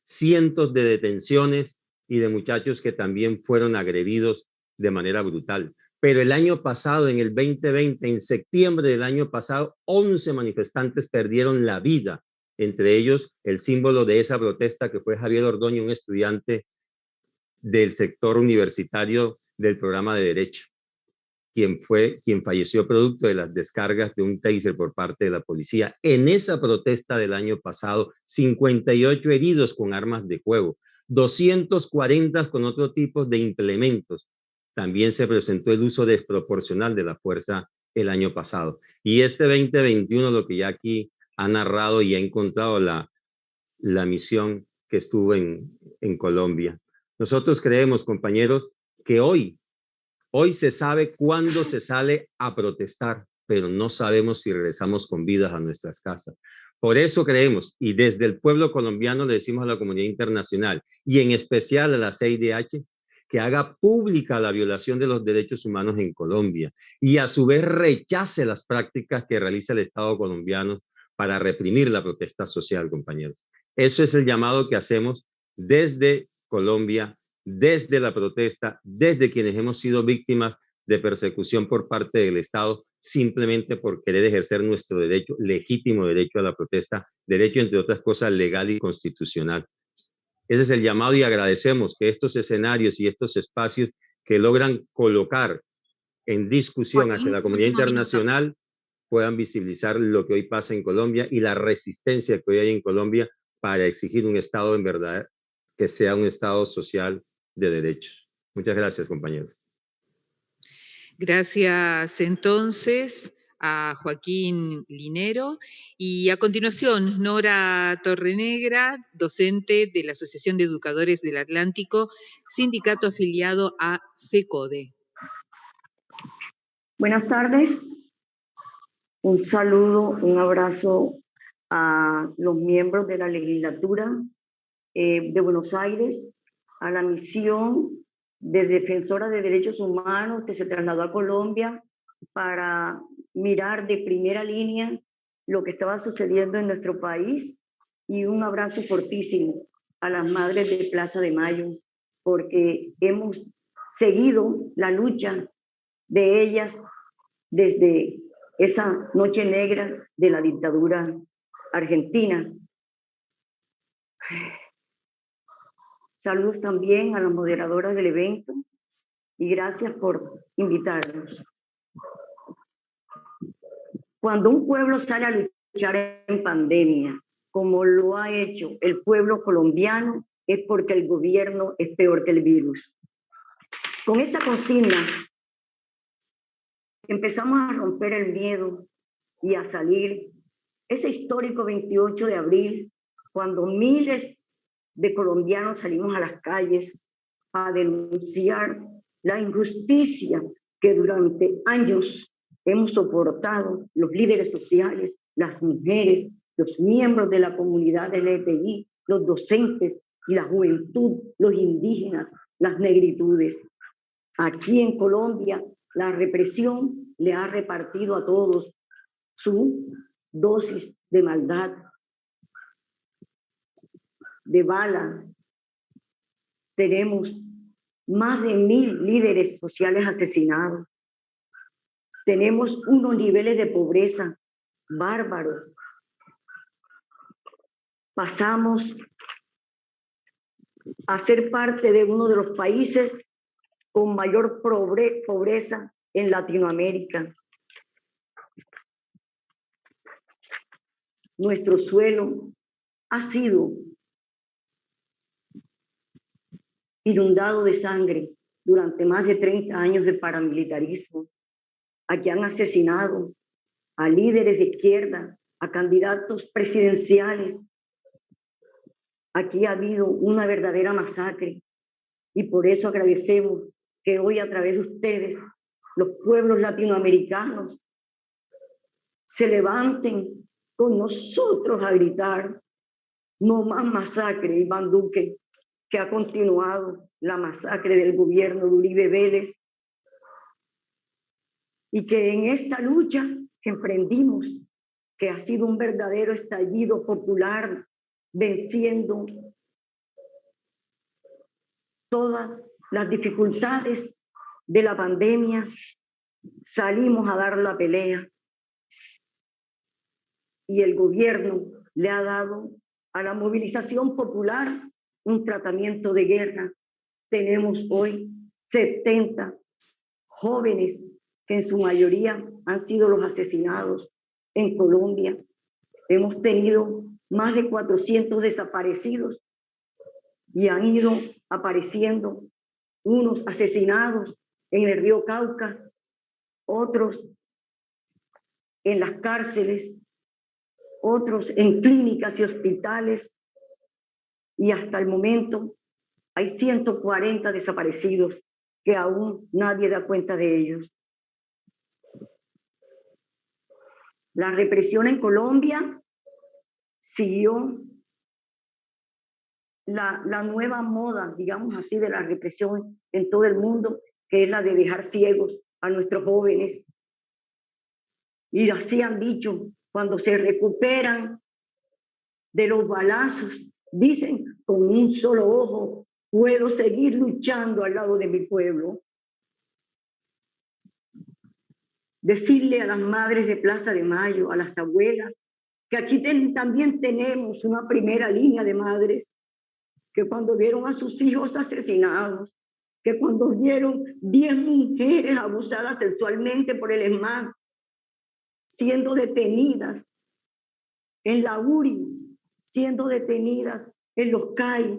cientos de detenciones y de muchachos que también fueron agredidos de manera brutal. Pero el año pasado, en el 2020, en septiembre del año pasado, 11 manifestantes perdieron la vida, entre ellos el símbolo de esa protesta que fue Javier Ordóñez, un estudiante del sector universitario del programa de Derecho, quien falleció producto de las descargas de un taser por parte de la policía. En esa protesta del año pasado, 58 heridos con armas de fuego, 240 con otro tipo de implementos. También se presentó el uso desproporcional de la fuerza el año pasado. Y este 2021, lo que ya aquí ha narrado y ha encontrado la la misión que estuvo en Colombia. Nosotros creemos, compañeros, que hoy se sabe cuándo se sale a protestar, pero no sabemos si regresamos con vidas a nuestras casas. Por eso creemos, y desde el pueblo colombiano le decimos a la comunidad internacional, y en especial a la CIDH, que haga pública la violación de los derechos humanos en Colombia, y a su vez rechace las prácticas que realiza el Estado colombiano para reprimir la protesta social, compañeros. Eso es el llamado que hacemos desde Colombia, desde la protesta, desde quienes hemos sido víctimas de persecución por parte del Estado, simplemente por querer ejercer nuestro derecho, legítimo derecho a la protesta, derecho, entre otras cosas, legal y constitucional. Ese es el llamado y agradecemos que estos escenarios y estos espacios que logran colocar en discusión hacia la comunidad internacional puedan visibilizar lo que hoy pasa en Colombia y la resistencia que hoy hay en Colombia para exigir un Estado en verdad que sea un Estado social de derechos. Muchas gracias, compañeros. Gracias entonces a Joaquín Linero y a continuación Nora Torrenegra, docente de la Asociación de Educadores del Atlántico, sindicato afiliado a FECODE. Buenas tardes, un saludo, un abrazo a los miembros de la legislatura de Buenos Aires, a la misión de defensora de derechos humanos que se trasladó a Colombia para mirar de primera línea lo que estaba sucediendo en nuestro país, y un abrazo fortísimo a las madres de Plaza de Mayo, porque hemos seguido la lucha de ellas desde esa noche negra de la dictadura argentina. Saludos también a las moderadoras del evento y gracias por invitarnos. Cuando un pueblo sale a luchar en pandemia, como lo ha hecho el pueblo colombiano, es porque el gobierno es peor que el virus. Con esa consigna empezamos a romper el miedo y a salir ese histórico 28 de abril, cuando miles de colombianos salimos a las calles a denunciar la injusticia que durante años hemos soportado los líderes sociales, las mujeres, los miembros de la comunidad LGTBI, los docentes y la juventud, los indígenas, las negritudes. Aquí en Colombia, la represión le ha repartido a todos su dosis de maldad, de bala. Tenemos más de 1000 líderes sociales asesinados. Tenemos unos niveles de pobreza bárbaros. Pasamos a ser parte de uno de los países con mayor pobreza en Latinoamérica. Nuestro suelo ha sido inundado de sangre durante más de 30 años de paramilitarismo. Aquí han asesinado a líderes de izquierda, a candidatos presidenciales. Aquí ha habido una verdadera masacre y por eso agradecemos que hoy a través de ustedes, los pueblos latinoamericanos, se levanten con nosotros a gritar no más masacre. Iván Duque, que ha continuado la masacre del gobierno de Uribe Vélez, y que en esta lucha que emprendimos, que ha sido un verdadero estallido popular, venciendo todas las dificultades de la pandemia, salimos a dar la pelea y el gobierno le ha dado a la movilización popular un tratamiento de guerra. Tenemos hoy 70 jóvenes que en su mayoría han sido los asesinados en Colombia. Hemos tenido más de 400 desaparecidos y han ido apareciendo unos asesinados en el río Cauca, otros en las cárceles, otros en clínicas y hospitales y hasta el momento hay 140 desaparecidos que aún nadie da cuenta de ellos. La represión en Colombia siguió la nueva moda, digamos así, de la represión en todo el mundo, que es la de dejar ciegos a nuestros jóvenes. Y así han dicho, cuando se recuperan de los balazos, dicen, con un solo ojo puedo seguir luchando al lado de mi pueblo. Decirle a las madres de Plaza de Mayo, a las abuelas, que aquí también tenemos una primera línea de madres, que cuando vieron a sus hijos asesinados, que cuando vieron 10 mujeres abusadas sexualmente por el ESMAD, siendo detenidas en la URI, siendo detenidas en los CAI,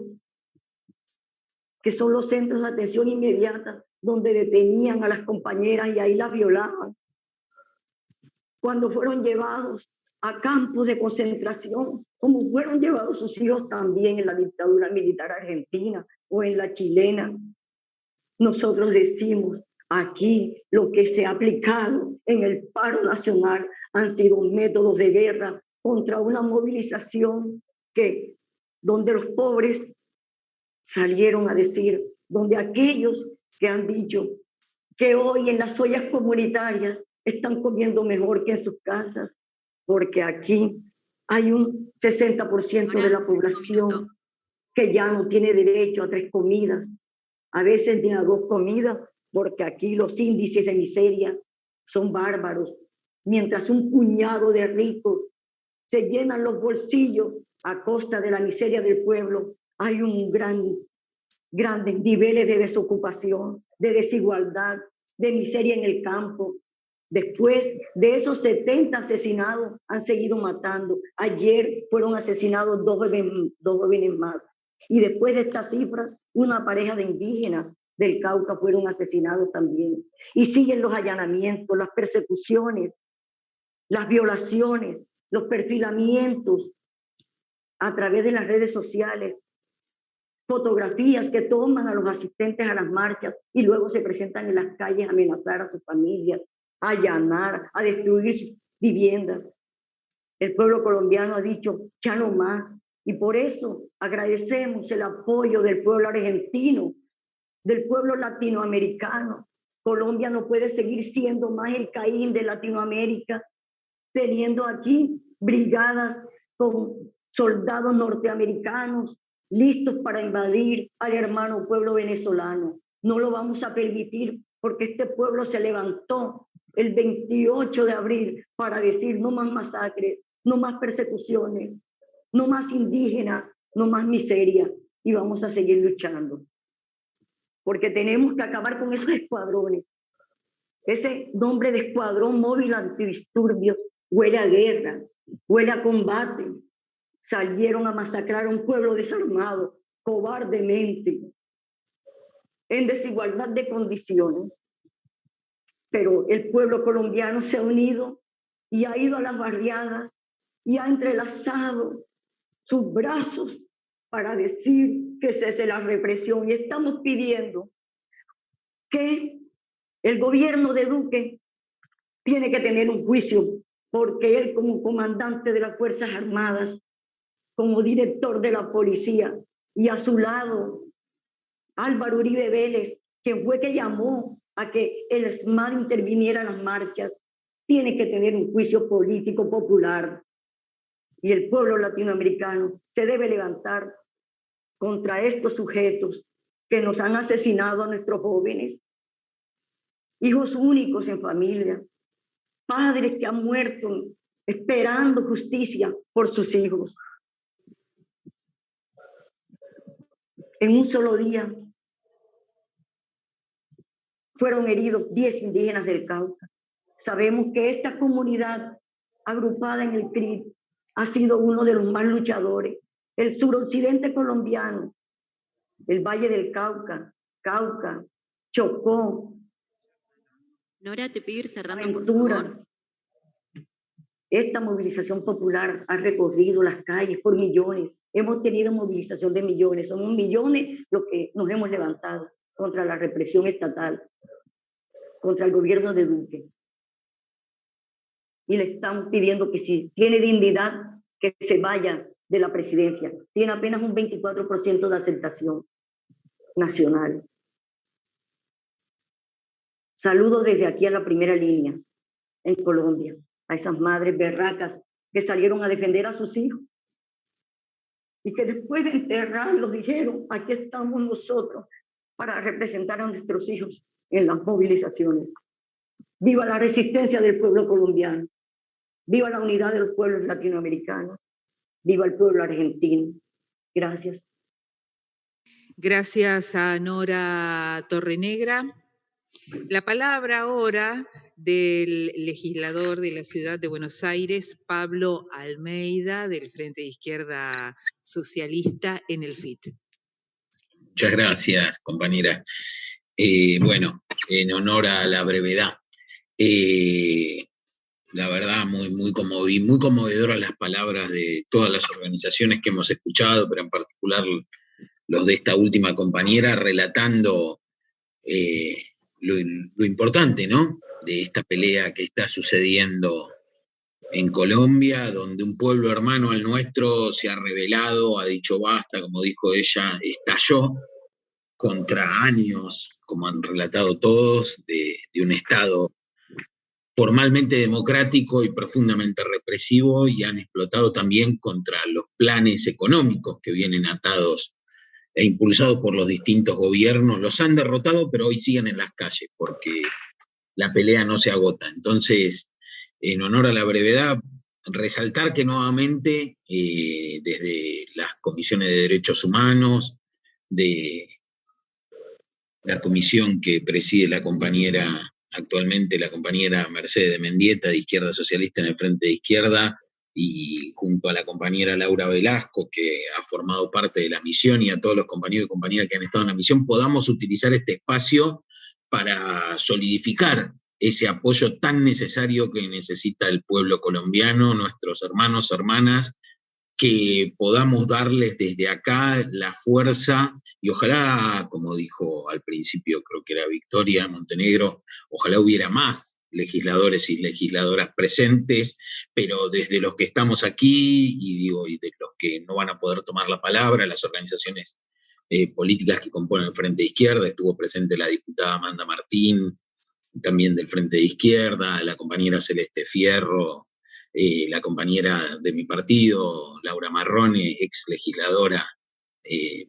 que son los centros de atención inmediata, donde detenían a las compañeras y ahí las violaban. Cuando fueron llevados a campos de concentración, como fueron llevados sus hijos también en la dictadura militar argentina o en la chilena. Nosotros decimos, aquí lo que se ha aplicado en el paro nacional han sido métodos de guerra contra una movilización donde los pobres salieron a decir, donde aquellos que han dicho que hoy en las ollas comunitarias están comiendo mejor que en sus casas, porque aquí hay un 60% de la población que ya no tiene derecho a 3 comidas, a veces ni a 2 comidas, porque aquí los índices de miseria son bárbaros. Mientras un puñado de ricos se llenan los bolsillos a costa de la miseria del pueblo, hay un grandes niveles de desocupación, de desigualdad, de miseria en el campo. Después de esos 70 asesinados, han seguido matando. Ayer fueron asesinados 2 jóvenes más. Y después de estas cifras, una pareja de indígenas del Cauca fueron asesinados también. Y siguen los allanamientos, las persecuciones, las violaciones, los perfilamientos a través de las redes sociales, fotografías que toman a los asistentes a las marchas y luego se presentan en las calles a amenazar a sus familias, a allanar, a destruir sus viviendas. El pueblo colombiano ha dicho, ya no más. Y por eso agradecemos el apoyo del pueblo argentino, del pueblo latinoamericano. Colombia no puede seguir siendo más el Caín de Latinoamérica, teniendo aquí brigadas con soldados norteamericanos listos para invadir al hermano pueblo venezolano. No lo vamos a permitir porque este pueblo se levantó el 28 de abril para decir no más masacres, no más persecuciones, no más indígenas, no más miseria. Y vamos a seguir luchando. Porque tenemos que acabar con esos escuadrones. Ese nombre de escuadrón móvil antidisturbios huele a guerra, huele a combate. Salieron a masacrar a un pueblo desarmado, cobardemente, en desigualdad de condiciones. Pero el pueblo colombiano se ha unido y ha ido a las barriadas y ha entrelazado sus brazos para decir que cese la represión. Y estamos pidiendo que el gobierno de Duque tiene que tener un juicio, porque él como comandante de las Fuerzas Armadas, como director de la policía, y a su lado Álvaro Uribe Vélez, quien fue que llamó a que el ESMAD interviniera en las marchas, tiene que tener un juicio político popular. Y el pueblo latinoamericano se debe levantar contra estos sujetos que nos han asesinado a nuestros jóvenes, hijos únicos en familia, padres que han muerto esperando justicia por sus hijos. En un solo día fueron heridos 10 indígenas del Cauca. Sabemos que esta comunidad agrupada en el CRID ha sido uno de los más luchadores. El suroccidente colombiano, el Valle del Cauca, Cauca, Chocó, Nora, te pido ir cerrando, Ventura, por favor. Esta movilización popular ha recorrido las calles por millones. Hemos tenido movilización de millones. Somos millones los que nos hemos levantado contra la represión estatal, contra el gobierno de Duque. Y le estamos pidiendo que si tiene dignidad, que se vaya de la presidencia. Tiene apenas un 24% de aceptación nacional. Saludo desde aquí a la primera línea, en Colombia, a esas madres berracas que salieron a defender a sus hijos y que después de enterrarlos dijeron, aquí estamos nosotros para representar a nuestros hijos en las movilizaciones. Viva la resistencia del pueblo colombiano, viva la unidad de los pueblos latinoamericanos, viva el pueblo argentino. Gracias. Gracias a Nora Torrenegra. La palabra ahora del legislador de la ciudad de Buenos Aires, Pablo Almeida, del Frente de Izquierda Socialista en el FIT. Muchas gracias, compañera. Bueno, en honor a la brevedad, la verdad, muy conmovedoras las palabras de todas las organizaciones que hemos escuchado, pero en particular los de esta última compañera, relatando lo importante, ¿no?, de esta pelea que está sucediendo en Colombia, donde un pueblo hermano al nuestro se ha rebelado, ha dicho basta, como dijo ella, estalló contra años, como han relatado todos, de un Estado formalmente democrático y profundamente represivo, y han explotado también contra los planes económicos que vienen atados e impulsados por los distintos gobiernos. Los han derrotado, pero hoy siguen en las calles, porque la pelea no se agota. Entonces, en honor a la brevedad, resaltar que nuevamente, desde las comisiones de derechos humanos, de la comisión que preside actualmente la compañera Mercedes de Mendieta, de Izquierda Socialista en el Frente de Izquierda, y junto a la compañera Laura Velasco, que ha formado parte de la misión, y a todos los compañeros y compañeras que han estado en la misión, podamos utilizar este espacio para solidificar ese apoyo tan necesario que necesita el pueblo colombiano, nuestros hermanos, hermanas, que podamos darles desde acá la fuerza, y ojalá, como dijo al principio, creo que era Victoria Montenegro, ojalá hubiera más legisladores y legisladoras presentes, pero desde los que estamos aquí, y de los que no van a poder tomar la palabra, las organizaciones políticas que componen el Frente de Izquierda, estuvo presente la diputada Amanda Martín, también del Frente de Izquierda, la compañera Celeste Fierro, la compañera de mi partido, Laura Marrone, ex legisladora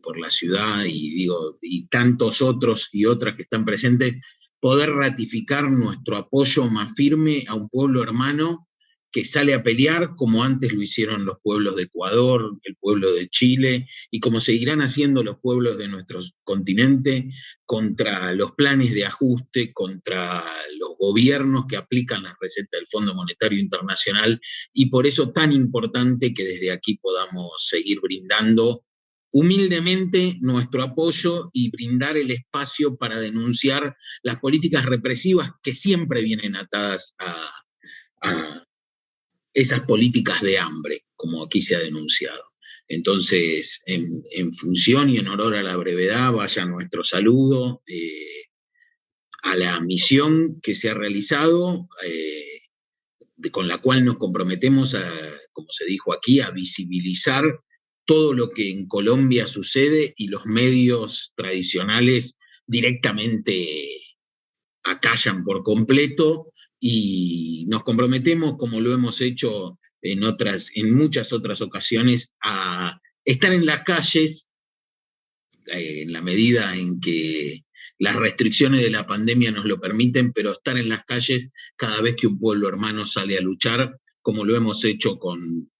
por la ciudad, y tantos otros y otras que están presentes, poder ratificar nuestro apoyo más firme a un pueblo hermano que sale a pelear como antes lo hicieron los pueblos de Ecuador, el pueblo de Chile, y como seguirán haciendo los pueblos de nuestro continente, contra los planes de ajuste, contra los gobiernos que aplican las recetas del Fondo Monetario Internacional, y por eso tan importante que desde aquí podamos seguir brindando humildemente nuestro apoyo y brindar el espacio para denunciar las políticas represivas que siempre vienen atadas a esas políticas de hambre, como aquí se ha denunciado. Entonces, en función y en honor a la brevedad, vaya nuestro saludo a la misión que se ha realizado, con la cual nos comprometemos, como se dijo aquí, a visibilizar todo lo que en Colombia sucede, y los medios tradicionales directamente acallan por completo, y nos comprometemos, como lo hemos hecho en muchas otras ocasiones, a estar en las calles en la medida en que las restricciones de la pandemia nos lo permiten, pero estar en las calles cada vez que un pueblo hermano sale a luchar, como lo hemos hecho con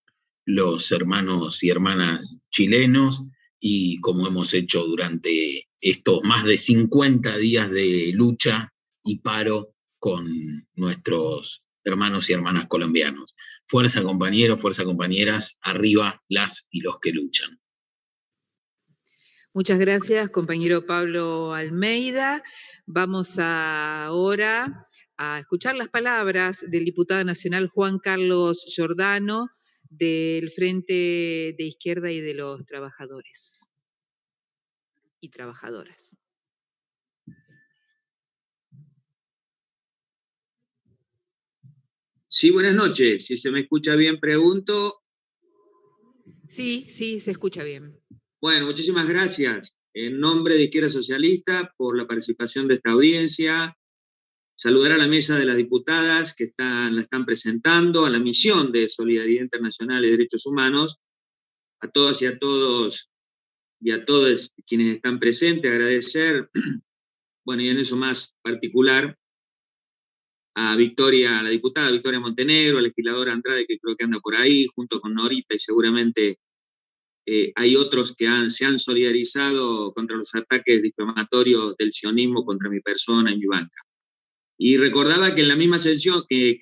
los hermanos y hermanas chilenos, y como hemos hecho durante estos más de 50 días de lucha y paro con nuestros hermanos y hermanas colombianos. Fuerza, compañeros, fuerza, compañeras, arriba las y los que luchan. Muchas gracias, compañero Pablo Almeida. Vamos ahora a escuchar las palabras del diputado nacional Juan Carlos Giordano del Frente de Izquierda y de los Trabajadores y Trabajadoras. Sí, buenas noches. Si se me escucha bien, pregunto. Sí, se escucha bien. Bueno, muchísimas gracias. En nombre de Izquierda Socialista por la participación de esta audiencia. Saludar a la mesa de las diputadas que la están presentando, a la misión de Solidaridad Internacional y Derechos Humanos, a todas y a todos y a todos quienes están presentes, agradecer, bueno, y en eso más particular, a la diputada Victoria Montenegro, a la legisladora Andrade, que creo que anda por ahí, junto con Norita, y seguramente hay otros que se han solidarizado contra los ataques difamatorios del sionismo contra mi persona y mi banca. Y recordaba que en la misma sesión que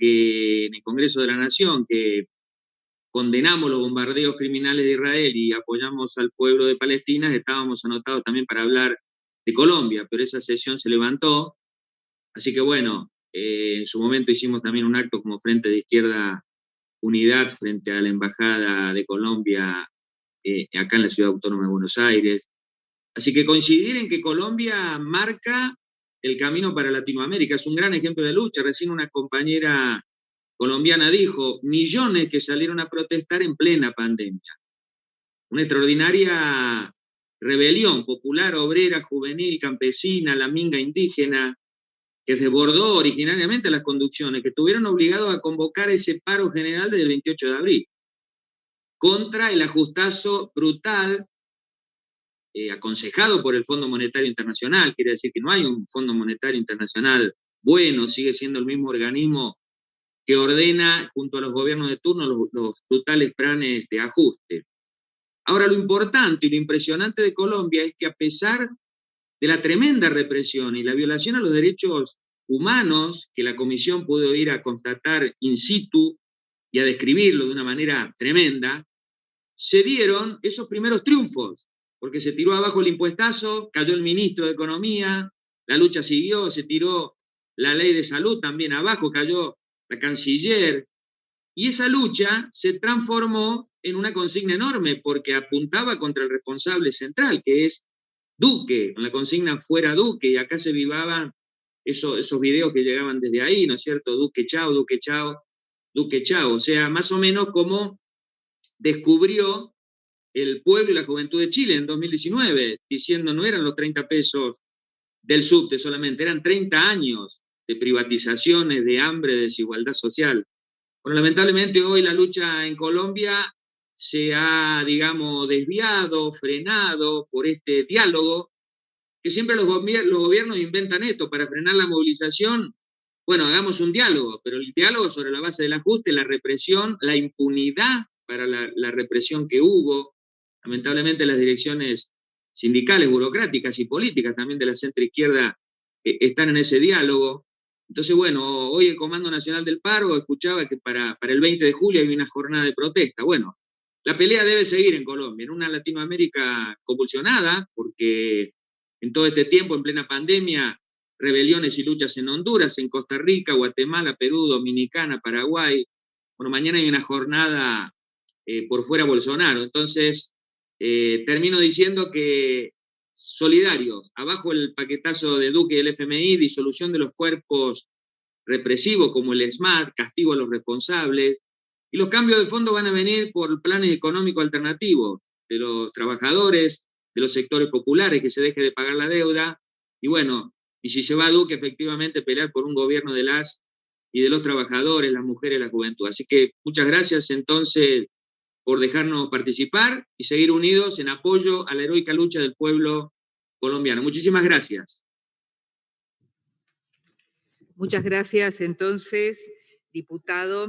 en el Congreso de la Nación, que condenamos los bombardeos criminales de Israel y apoyamos al pueblo de Palestina, estábamos anotados también para hablar de Colombia, pero esa sesión se levantó. Así que bueno, en su momento hicimos también un acto como Frente de Izquierda Unidad frente a la Embajada de Colombia acá en la Ciudad Autónoma de Buenos Aires. Así que coincidir en que Colombia marca el camino para Latinoamérica, es un gran ejemplo de lucha. Recién una compañera colombiana dijo, millones que salieron a protestar en plena pandemia. Una extraordinaria rebelión popular, obrera, juvenil, campesina, la minga indígena, que desbordó originariamente las conducciones, que estuvieron obligados a convocar ese paro general desde el 28 de abril, contra el ajustazo brutal aconsejado por el Fondo Monetario Internacional. Quiere decir que no hay un Fondo Monetario Internacional bueno, sigue siendo el mismo organismo que ordena junto a los gobiernos de turno los brutales planes de ajuste. Ahora, lo importante y lo impresionante de Colombia es que a pesar de la tremenda represión y la violación a los derechos humanos que la Comisión pudo ir a constatar in situ y a describirlo de una manera tremenda, se dieron esos primeros triunfos, porque se tiró abajo el impuestazo, cayó el ministro de Economía, la lucha siguió, se tiró la ley de salud también abajo, cayó la canciller, y esa lucha se transformó en una consigna enorme, porque apuntaba contra el responsable central, que es Duque, con la consigna fuera Duque, y acá se vivaban esos videos que llegaban desde ahí, ¿no es cierto? Duque chao, Duque chao, Duque chao. O sea, más o menos como descubrió el pueblo y la juventud de Chile en 2019, diciendo no eran los 30 pesos del subte solamente, eran 30 años de privatizaciones, de hambre, de desigualdad social. Bueno, lamentablemente hoy la lucha en Colombia se ha, digamos, desviado, frenado por este diálogo, que siempre los gobiernos inventan esto para frenar la movilización. Bueno, hagamos un diálogo, pero el diálogo sobre la base del ajuste, la represión, la impunidad para la represión que hubo. Lamentablemente las direcciones sindicales, burocráticas y políticas también de la centroizquierda están en ese diálogo. Entonces, bueno, hoy el Comando Nacional del Paro escuchaba que para el 20 de julio hay una jornada de protesta. Bueno, la pelea debe seguir en Colombia, en una Latinoamérica convulsionada, porque en todo este tiempo, en plena pandemia, rebeliones y luchas en Honduras, en Costa Rica, Guatemala, Perú, Dominicana, Paraguay. Bueno, mañana hay una jornada por fuera Bolsonaro. Entonces, termino diciendo que solidarios, abajo el paquetazo de Duque y el FMI, disolución de los cuerpos represivos como el SMAT, castigo a los responsables, y los cambios de fondo van a venir por planes económicos alternativos de los trabajadores, de los sectores populares, que se deje de pagar la deuda, y bueno, y si se va a Duque, efectivamente pelear por un gobierno de las y de los trabajadores, las mujeres, la juventud. Así que muchas gracias entonces por dejarnos participar y seguir unidos en apoyo a la heroica lucha del pueblo colombiano. Muchísimas gracias. Muchas gracias entonces, diputado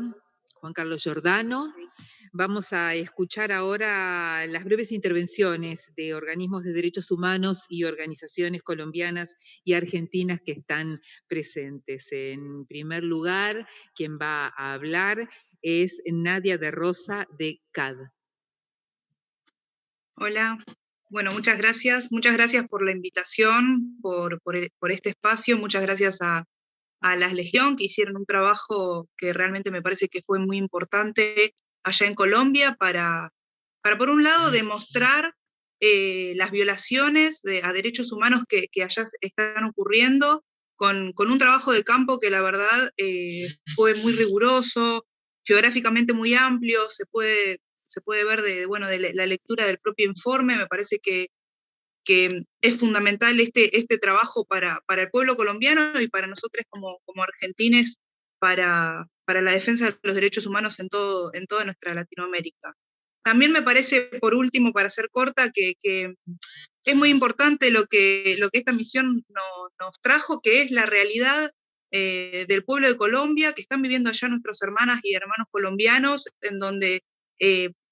Juan Carlos Giordano. Vamos a escuchar ahora las breves intervenciones de organismos de derechos humanos y organizaciones colombianas y argentinas que están presentes. En primer lugar, quien va a hablar es Nadia de Rosa de CAD. Hola, bueno, muchas gracias por la invitación, por este espacio, muchas gracias a a la Legión, que hicieron un trabajo que realmente me parece que fue muy importante allá en Colombia para por un lado, demostrar las violaciones a derechos humanos que allá están ocurriendo, con un trabajo de campo que la verdad fue muy riguroso, geográficamente muy amplio, se puede ver de la lectura del propio informe. Me parece que es fundamental este trabajo para el pueblo colombiano y para nosotros como argentines, para la defensa de los derechos humanos en toda nuestra Latinoamérica. También me parece, por último, para ser corta, que es muy importante lo que esta misión nos trajo, que es la realidad del pueblo de Colombia, que están viviendo allá nuestras hermanas y hermanos colombianos, en donde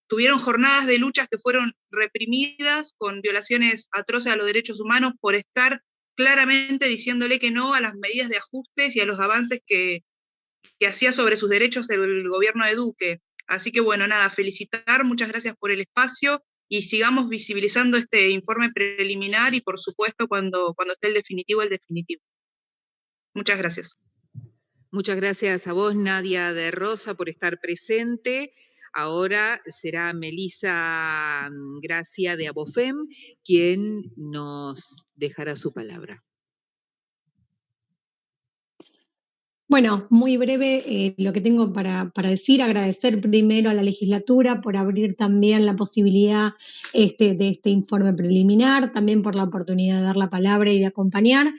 tuvieron jornadas de luchas que fueron reprimidas con violaciones atroces a los derechos humanos por estar claramente diciéndole que no a las medidas de ajustes y a los avances que hacía sobre sus derechos el gobierno de Duque. Así que bueno, nada, felicitar, muchas gracias por el espacio y sigamos visibilizando este informe preliminar y por supuesto cuando esté el definitivo. Muchas gracias. Muchas gracias a vos, Nadia de Rosa, por estar presente. Ahora será Melissa Gracia de Abofem quien nos dejará su palabra. Bueno, muy breve lo que tengo para decir, agradecer primero a la legislatura por abrir también la posibilidad de este informe preliminar, también por la oportunidad de dar la palabra y de acompañar.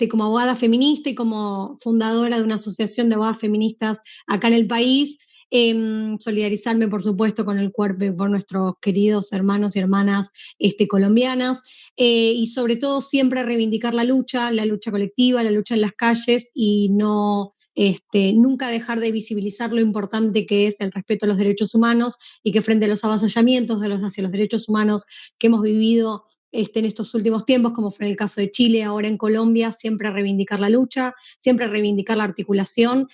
Como abogada feminista y como fundadora de una asociación de abogadas feministas acá en el país, solidarizarme por supuesto con el cuerpo y por nuestros queridos hermanos y hermanas colombianas, y sobre todo siempre reivindicar la lucha colectiva, la lucha en las calles y no nunca dejar de visibilizar lo importante que es el respeto a los derechos humanos y que frente a los avasallamientos hacia los derechos humanos que hemos vivido en estos últimos tiempos, como fue en el caso de Chile, ahora en Colombia, siempre reivindicar la lucha, siempre reivindicar la articulación,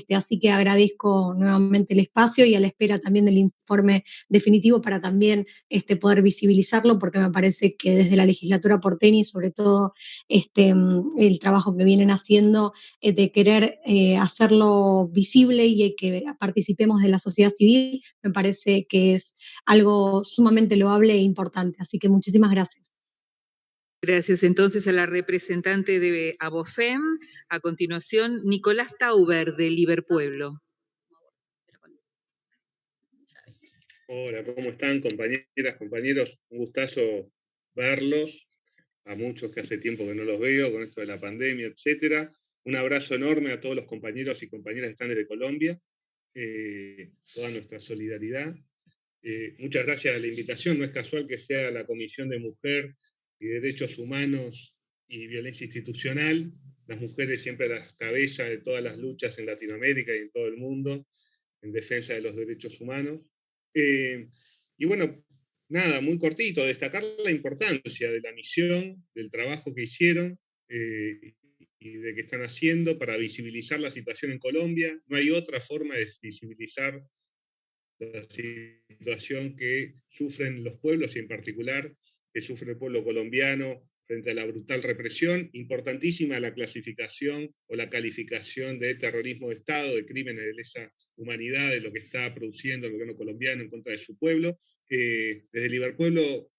así que agradezco nuevamente el espacio y a la espera también del informe definitivo para también poder visibilizarlo, porque me parece que desde la legislatura porteña y sobre todo el trabajo que vienen haciendo de querer hacerlo visible y que participemos de la sociedad civil, me parece que es algo sumamente loable e importante. Así que muchísimas gracias. Gracias entonces a la representante de Abofem. A continuación, Nicolás Tauber de Liverpueblo. Hola, ¿cómo están, compañeras, compañeros? Un gustazo verlos, a muchos que hace tiempo que no los veo, con esto de la pandemia, etcétera. Un abrazo enorme a todos los compañeros y compañeras que están desde Colombia, toda nuestra solidaridad. Muchas gracias a la invitación, no es casual que sea la Comisión de Mujer y Derechos Humanos y Violencia Institucional, las mujeres siempre a las cabezas de todas las luchas en Latinoamérica y en todo el mundo en defensa de los derechos humanos. Y bueno, nada, muy cortito, destacar la importancia de la misión, del trabajo que hicieron y de que están haciendo para visibilizar la situación en Colombia. No hay otra forma de visibilizar la situación que sufren los pueblos y en particular que sufre el pueblo colombiano frente a la brutal represión. Importantísima la clasificación o la calificación de terrorismo de Estado, de crímenes de lesa humanidad, de lo que está produciendo el gobierno colombiano en contra de su pueblo. Desde Liverpueblo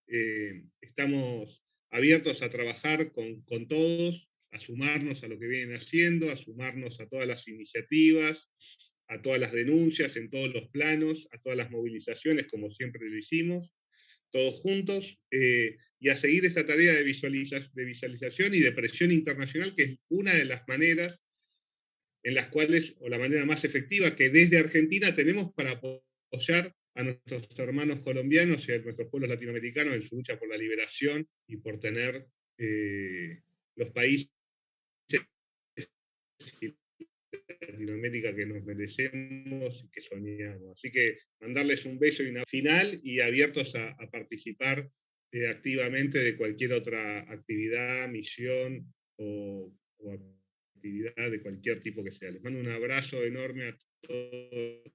estamos abiertos a trabajar con todos, a sumarnos a lo que vienen haciendo, a sumarnos a todas las iniciativas, a todas las denuncias en todos los planos, a todas las movilizaciones, como siempre lo hicimos, todos juntos, y a seguir esta tarea de visualización y de presión internacional, que es una de las maneras en las cuales, o la manera más efectiva que desde Argentina tenemos para apoyar a nuestros hermanos colombianos y a nuestros pueblos latinoamericanos en su lucha por la liberación y por tener los países Latinoamérica que nos merecemos y que soñamos. Así que mandarles un beso y una final y abiertos a participar activamente de cualquier otra actividad, misión o actividad de cualquier tipo que sea. Les mando un abrazo enorme a todos.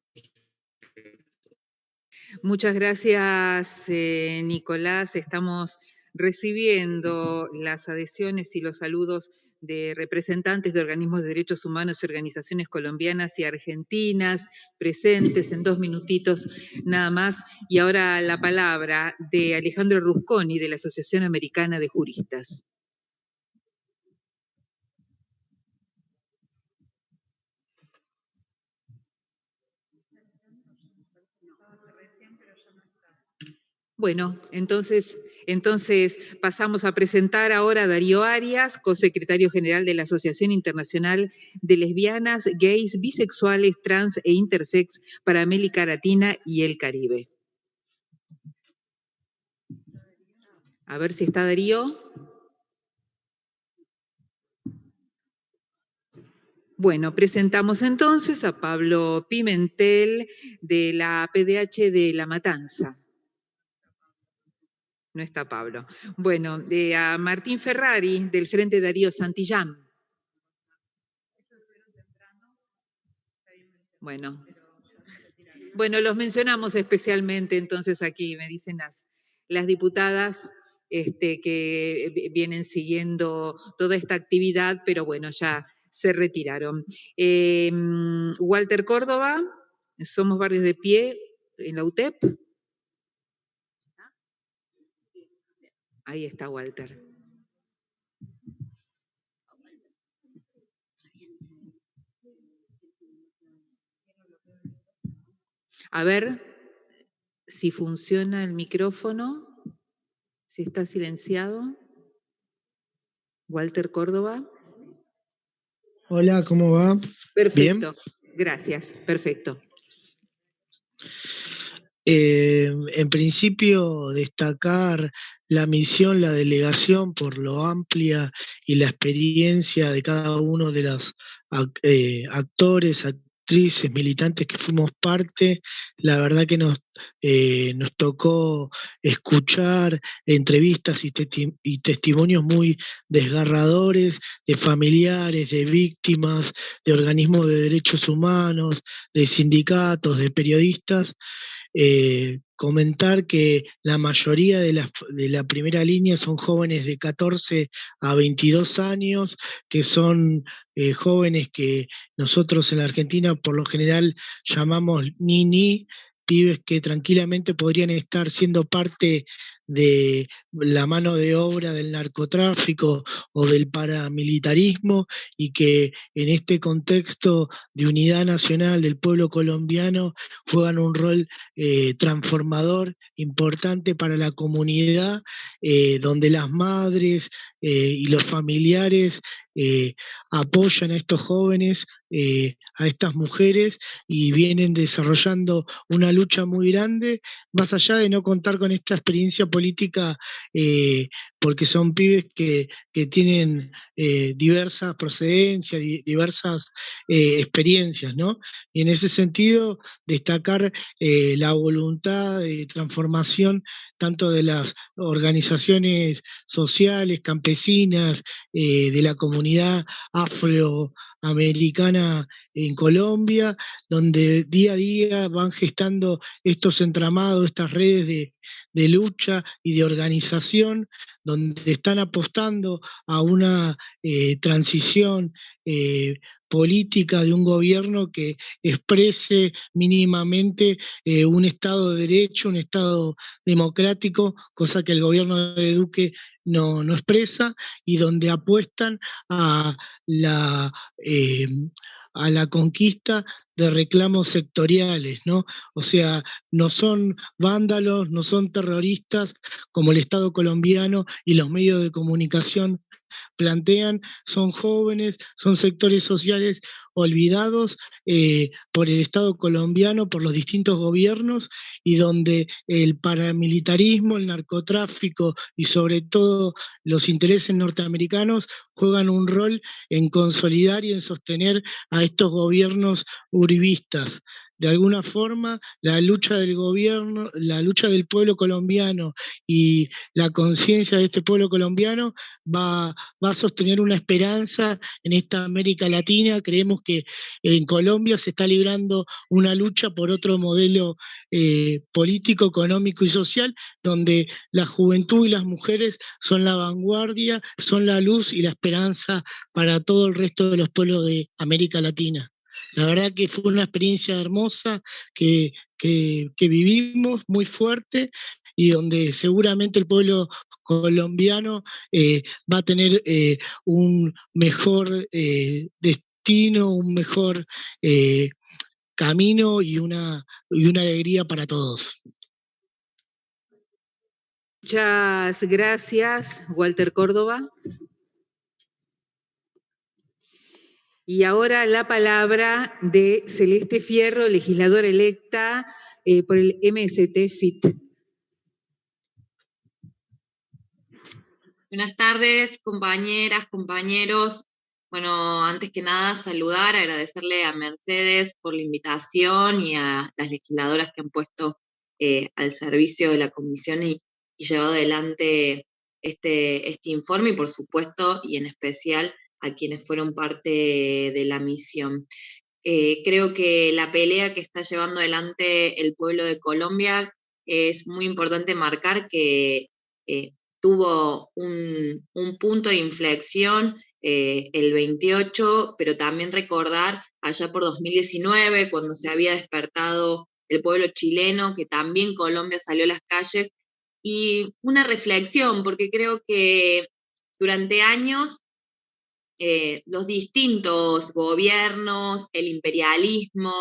Muchas gracias, Nicolás. Estamos recibiendo las adhesiones y los saludos de representantes de organismos de derechos humanos y organizaciones colombianas y argentinas presentes en 2 minutitos nada más. Y ahora la palabra de Alejandro Rusconi, de la Asociación Americana de Juristas. Bueno, entonces pasamos a presentar ahora a Darío Arias, cosecretario general de la Asociación Internacional de Lesbianas, Gays, Bisexuales, Trans e Intersex para América Latina y el Caribe. A ver si está Darío. Bueno, presentamos entonces a Pablo Pimentel de la PDH de La Matanza. No está Pablo. Bueno, a Martín Ferrari, del Frente Darío Santillán. Bueno, los mencionamos especialmente entonces aquí, me dicen las diputadas que vienen siguiendo toda esta actividad, pero bueno, ya se retiraron. Walter Córdoba, Somos Barrios de Pie, en la UTEP. Ahí está Walter. A ver si funciona el micrófono, si está silenciado. Walter Córdoba. Hola, ¿cómo va? Perfecto, ¿Bien? Gracias, perfecto. En principio, destacar la misión, la delegación, por lo amplia y la experiencia de cada uno de los actores, actrices, militantes que fuimos parte. La verdad que nos tocó escuchar entrevistas y testimonios muy desgarradores de familiares, de víctimas, de organismos de derechos humanos, de sindicatos, de periodistas. Comentar que la mayoría de la primera línea son jóvenes de 14 a 22 años, que son jóvenes que nosotros en la Argentina por lo general llamamos ni, pibes que tranquilamente podrían estar siendo parte de la mano de obra del narcotráfico o del paramilitarismo, y que en este contexto de unidad nacional del pueblo colombiano juegan un rol transformador importante para la comunidad, donde las madres y los familiares apoyan a estos jóvenes, a estas mujeres, y vienen desarrollando una lucha muy grande, más allá de no contar con esta experiencia política, porque son pibes que tienen diversas procedencias, diversas experiencias, ¿no? Y en ese sentido, destacar la voluntad de transformación tanto de las organizaciones sociales, campesinas, de la comunidad afroamericana en Colombia, donde día a día van gestando estos entramados, estas redes de lucha y de organización, donde están apostando a una transición política de un gobierno que exprese mínimamente un Estado de Derecho, un Estado democrático, cosa que el gobierno de Duque no expresa, y donde apuestan a la conquista de reclamos sectoriales, ¿no? O sea, no son vándalos, no son terroristas como el Estado colombiano y los medios de comunicación plantean, son jóvenes, son sectores sociales olvidados por el Estado colombiano, por los distintos gobiernos, y donde el paramilitarismo, el narcotráfico y sobre todo los intereses norteamericanos juegan un rol en consolidar y en sostener a estos gobiernos uribistas. de alguna forma la lucha del gobierno, la lucha del pueblo colombiano y la conciencia de este pueblo colombiano va a sostener una esperanza en esta América Latina. Creemos que en Colombia se está librando una lucha por otro modelo político, económico y social, donde la juventud y las mujeres son la vanguardia, son la luz y la esperanza para todo el resto de los pueblos de América Latina. La verdad que fue una experiencia hermosa que vivimos, muy fuerte, y donde seguramente el pueblo colombiano va a tener un mejor destino, un mejor camino y una alegría para todos. Muchas gracias, Walter Córdoba. Y ahora la palabra de Celeste Fierro, legisladora electa por el MST FIT. Buenas tardes, compañeras, compañeros. Bueno, antes que nada saludar, agradecerle a Mercedes por la invitación y a las legisladoras que han puesto al servicio de la comisión y llevado adelante este informe, y por supuesto, y en especial, a quienes fueron parte de la misión. Creo que la pelea que está llevando adelante el pueblo de Colombia es muy importante marcar que tuvo un punto de inflexión el 28, pero también recordar allá por 2019, cuando se había despertado el pueblo chileno, que también Colombia salió a las calles, y una reflexión, porque creo que durante años los distintos gobiernos, el imperialismo,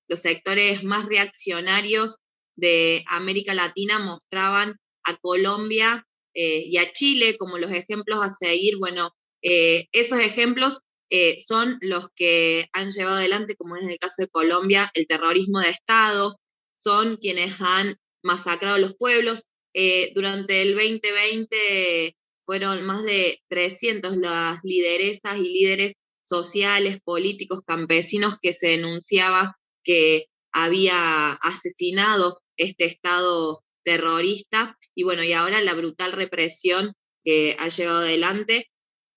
los sectores más reaccionarios de América Latina mostraban a Colombia y a Chile como los ejemplos a seguir. Bueno, esos ejemplos son los que han llevado adelante, como es en el caso de Colombia, el terrorismo de Estado, son quienes han masacrado a los pueblos. Durante el 2020 fueron más de 300 las lideresas y líderes sociales, políticos, campesinos que se denunciaba que había asesinado este Estado terrorista, y bueno, y ahora la brutal represión que ha llevado adelante,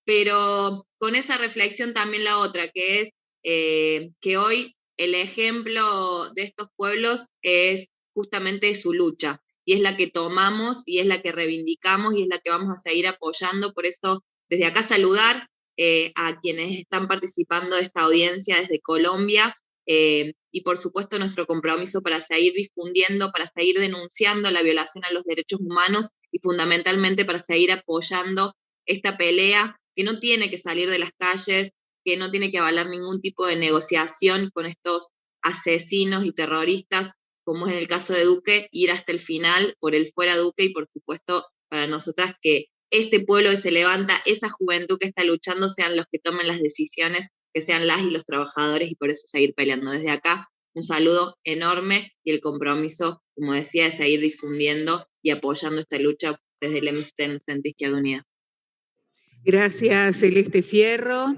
pero con esa reflexión también la otra, que es que hoy el ejemplo de estos pueblos es justamente su lucha, y es la que tomamos, y es la que reivindicamos, y es la que vamos a seguir apoyando. Por eso, desde acá saludar a quienes están participando de esta audiencia desde Colombia, y por supuesto nuestro compromiso para seguir difundiendo, para seguir denunciando la violación a los derechos humanos, y fundamentalmente para seguir apoyando esta pelea que no tiene que salir de las calles, que no tiene que avalar ningún tipo de negociación con estos asesinos y terroristas, como es en el caso de Duque, ir hasta el final por el fuera Duque, y por supuesto para nosotras que este pueblo que se levanta, esa juventud que está luchando, sean los que tomen las decisiones, que sean las y los trabajadores, y por eso seguir peleando. Desde acá, un saludo enorme y el compromiso, como decía, de seguir difundiendo y apoyando esta lucha desde el MST en Frente Izquierda Unida. Gracias, Celeste Fierro.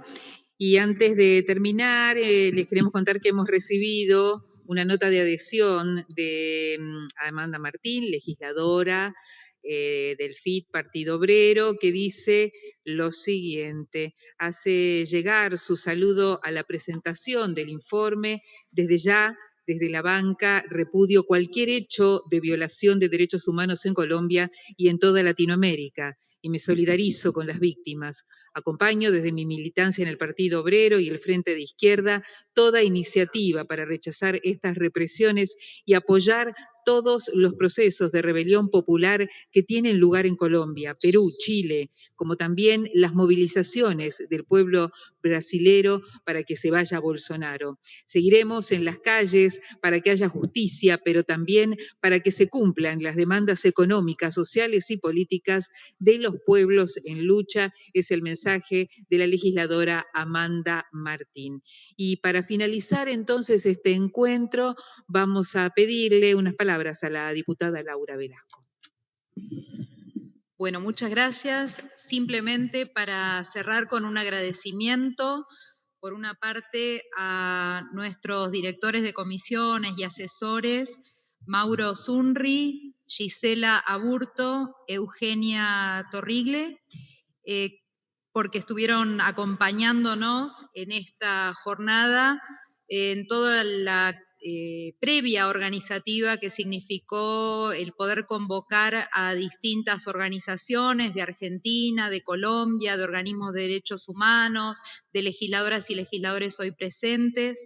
Y antes de terminar, les queremos contar que hemos recibido una nota de adhesión de Amanda Martín, legisladora del FIT Partido Obrero, que dice lo siguiente: hace llegar su saludo a la presentación del informe. Desde ya, desde la banca, repudio cualquier hecho de violación de derechos humanos en Colombia y en toda Latinoamérica, y me solidarizo con las víctimas. Acompaño desde mi militancia en el Partido Obrero y el Frente de Izquierda toda iniciativa para rechazar estas represiones y apoyar todos los procesos de rebelión popular que tienen lugar en Colombia, Perú, Chile, como también las movilizaciones del pueblo brasilero para que se vaya Bolsonaro. Seguiremos en las calles para que haya justicia, pero también para que se cumplan las demandas económicas, sociales y políticas de los pueblos en lucha. Es el mensaje de la legisladora Amanda Martín. Y para finalizar entonces este encuentro, vamos a pedirle unas palabras a la diputada Laura Velasco. Bueno, muchas gracias. Simplemente para cerrar con un agradecimiento por una parte, a nuestros directores de comisiones y asesores, Mauro Zunri, Gisela Aburto, Eugenia Torrigle, porque estuvieron acompañándonos en esta jornada, en toda la previa organizativa que significó el poder convocar a distintas organizaciones de Argentina, de Colombia, de organismos de derechos humanos, de legisladoras y legisladores hoy presentes.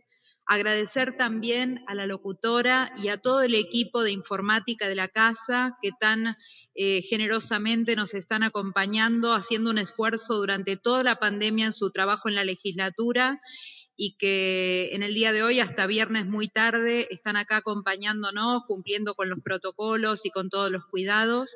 Agradecer también a la locutora y a todo el equipo de informática de la casa que tan generosamente nos están acompañando, haciendo un esfuerzo durante toda la pandemia en su trabajo en la legislatura y que en el día de hoy, hasta viernes muy tarde, están acá acompañándonos, cumpliendo con los protocolos y con todos los cuidados.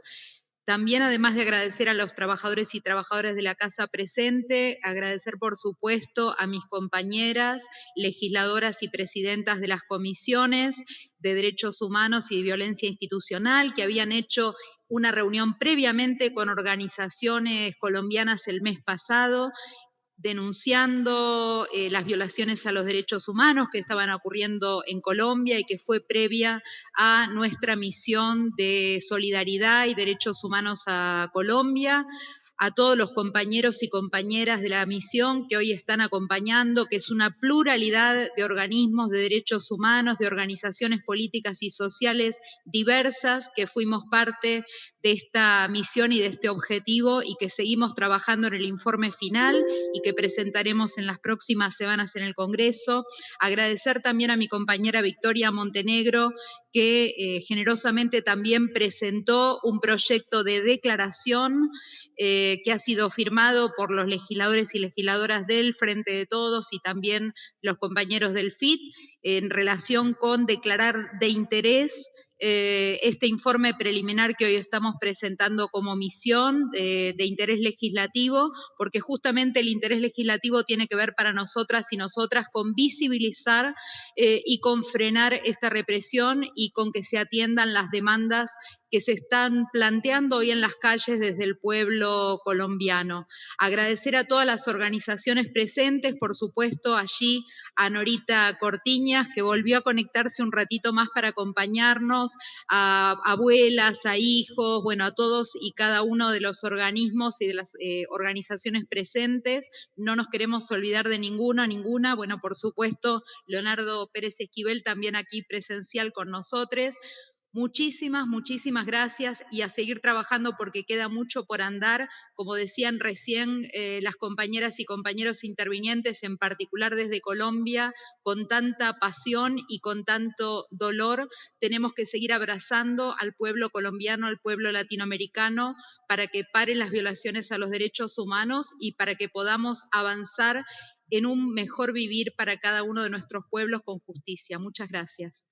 También, además de agradecer a los trabajadores y trabajadoras de la casa presente, agradecer por supuesto a mis compañeras, legisladoras y presidentas de las comisiones de Derechos Humanos y de Violencia Institucional, que habían hecho una reunión previamente con organizaciones colombianas el mes pasado, denunciando las violaciones a los derechos humanos que estaban ocurriendo en Colombia y que fue previa a nuestra misión de solidaridad y derechos humanos a Colombia, a todos los compañeros y compañeras de la misión que hoy están acompañando, que es una pluralidad de organismos de derechos humanos, de organizaciones políticas y sociales diversas, que fuimos parte de esta misión y de este objetivo y que seguimos trabajando en el informe final y que presentaremos en las próximas semanas en el Congreso. Agradecer también a mi compañera Victoria Montenegro, que generosamente también presentó un proyecto de declaración que ha sido firmado por los legisladores y legisladoras del Frente de Todos y también los compañeros del FIT en relación con declarar de interés este informe preliminar que hoy estamos presentando como misión de interés legislativo, porque justamente el interés legislativo tiene que ver para nosotras y nosotras con visibilizar y con frenar esta represión y con que se atiendan las demandas que se están planteando hoy en las calles desde el pueblo colombiano. Agradecer a todas las organizaciones presentes, por supuesto allí a Norita Cortiñas, que volvió a conectarse un ratito más para acompañarnos, a abuelas, a hijos, bueno, a todos y cada uno de los organismos y de las organizaciones presentes. No nos queremos olvidar de ninguna. Bueno, por supuesto, Leonardo Pérez Esquivel también aquí presencial con nosotros. Muchísimas gracias y a seguir trabajando porque queda mucho por andar. Como decían recién las compañeras y compañeros intervinientes, en particular desde Colombia, con tanta pasión y con tanto dolor, tenemos que seguir abrazando al pueblo colombiano, al pueblo latinoamericano, para que paren las violaciones a los derechos humanos y para que podamos avanzar en un mejor vivir para cada uno de nuestros pueblos con justicia. Muchas gracias.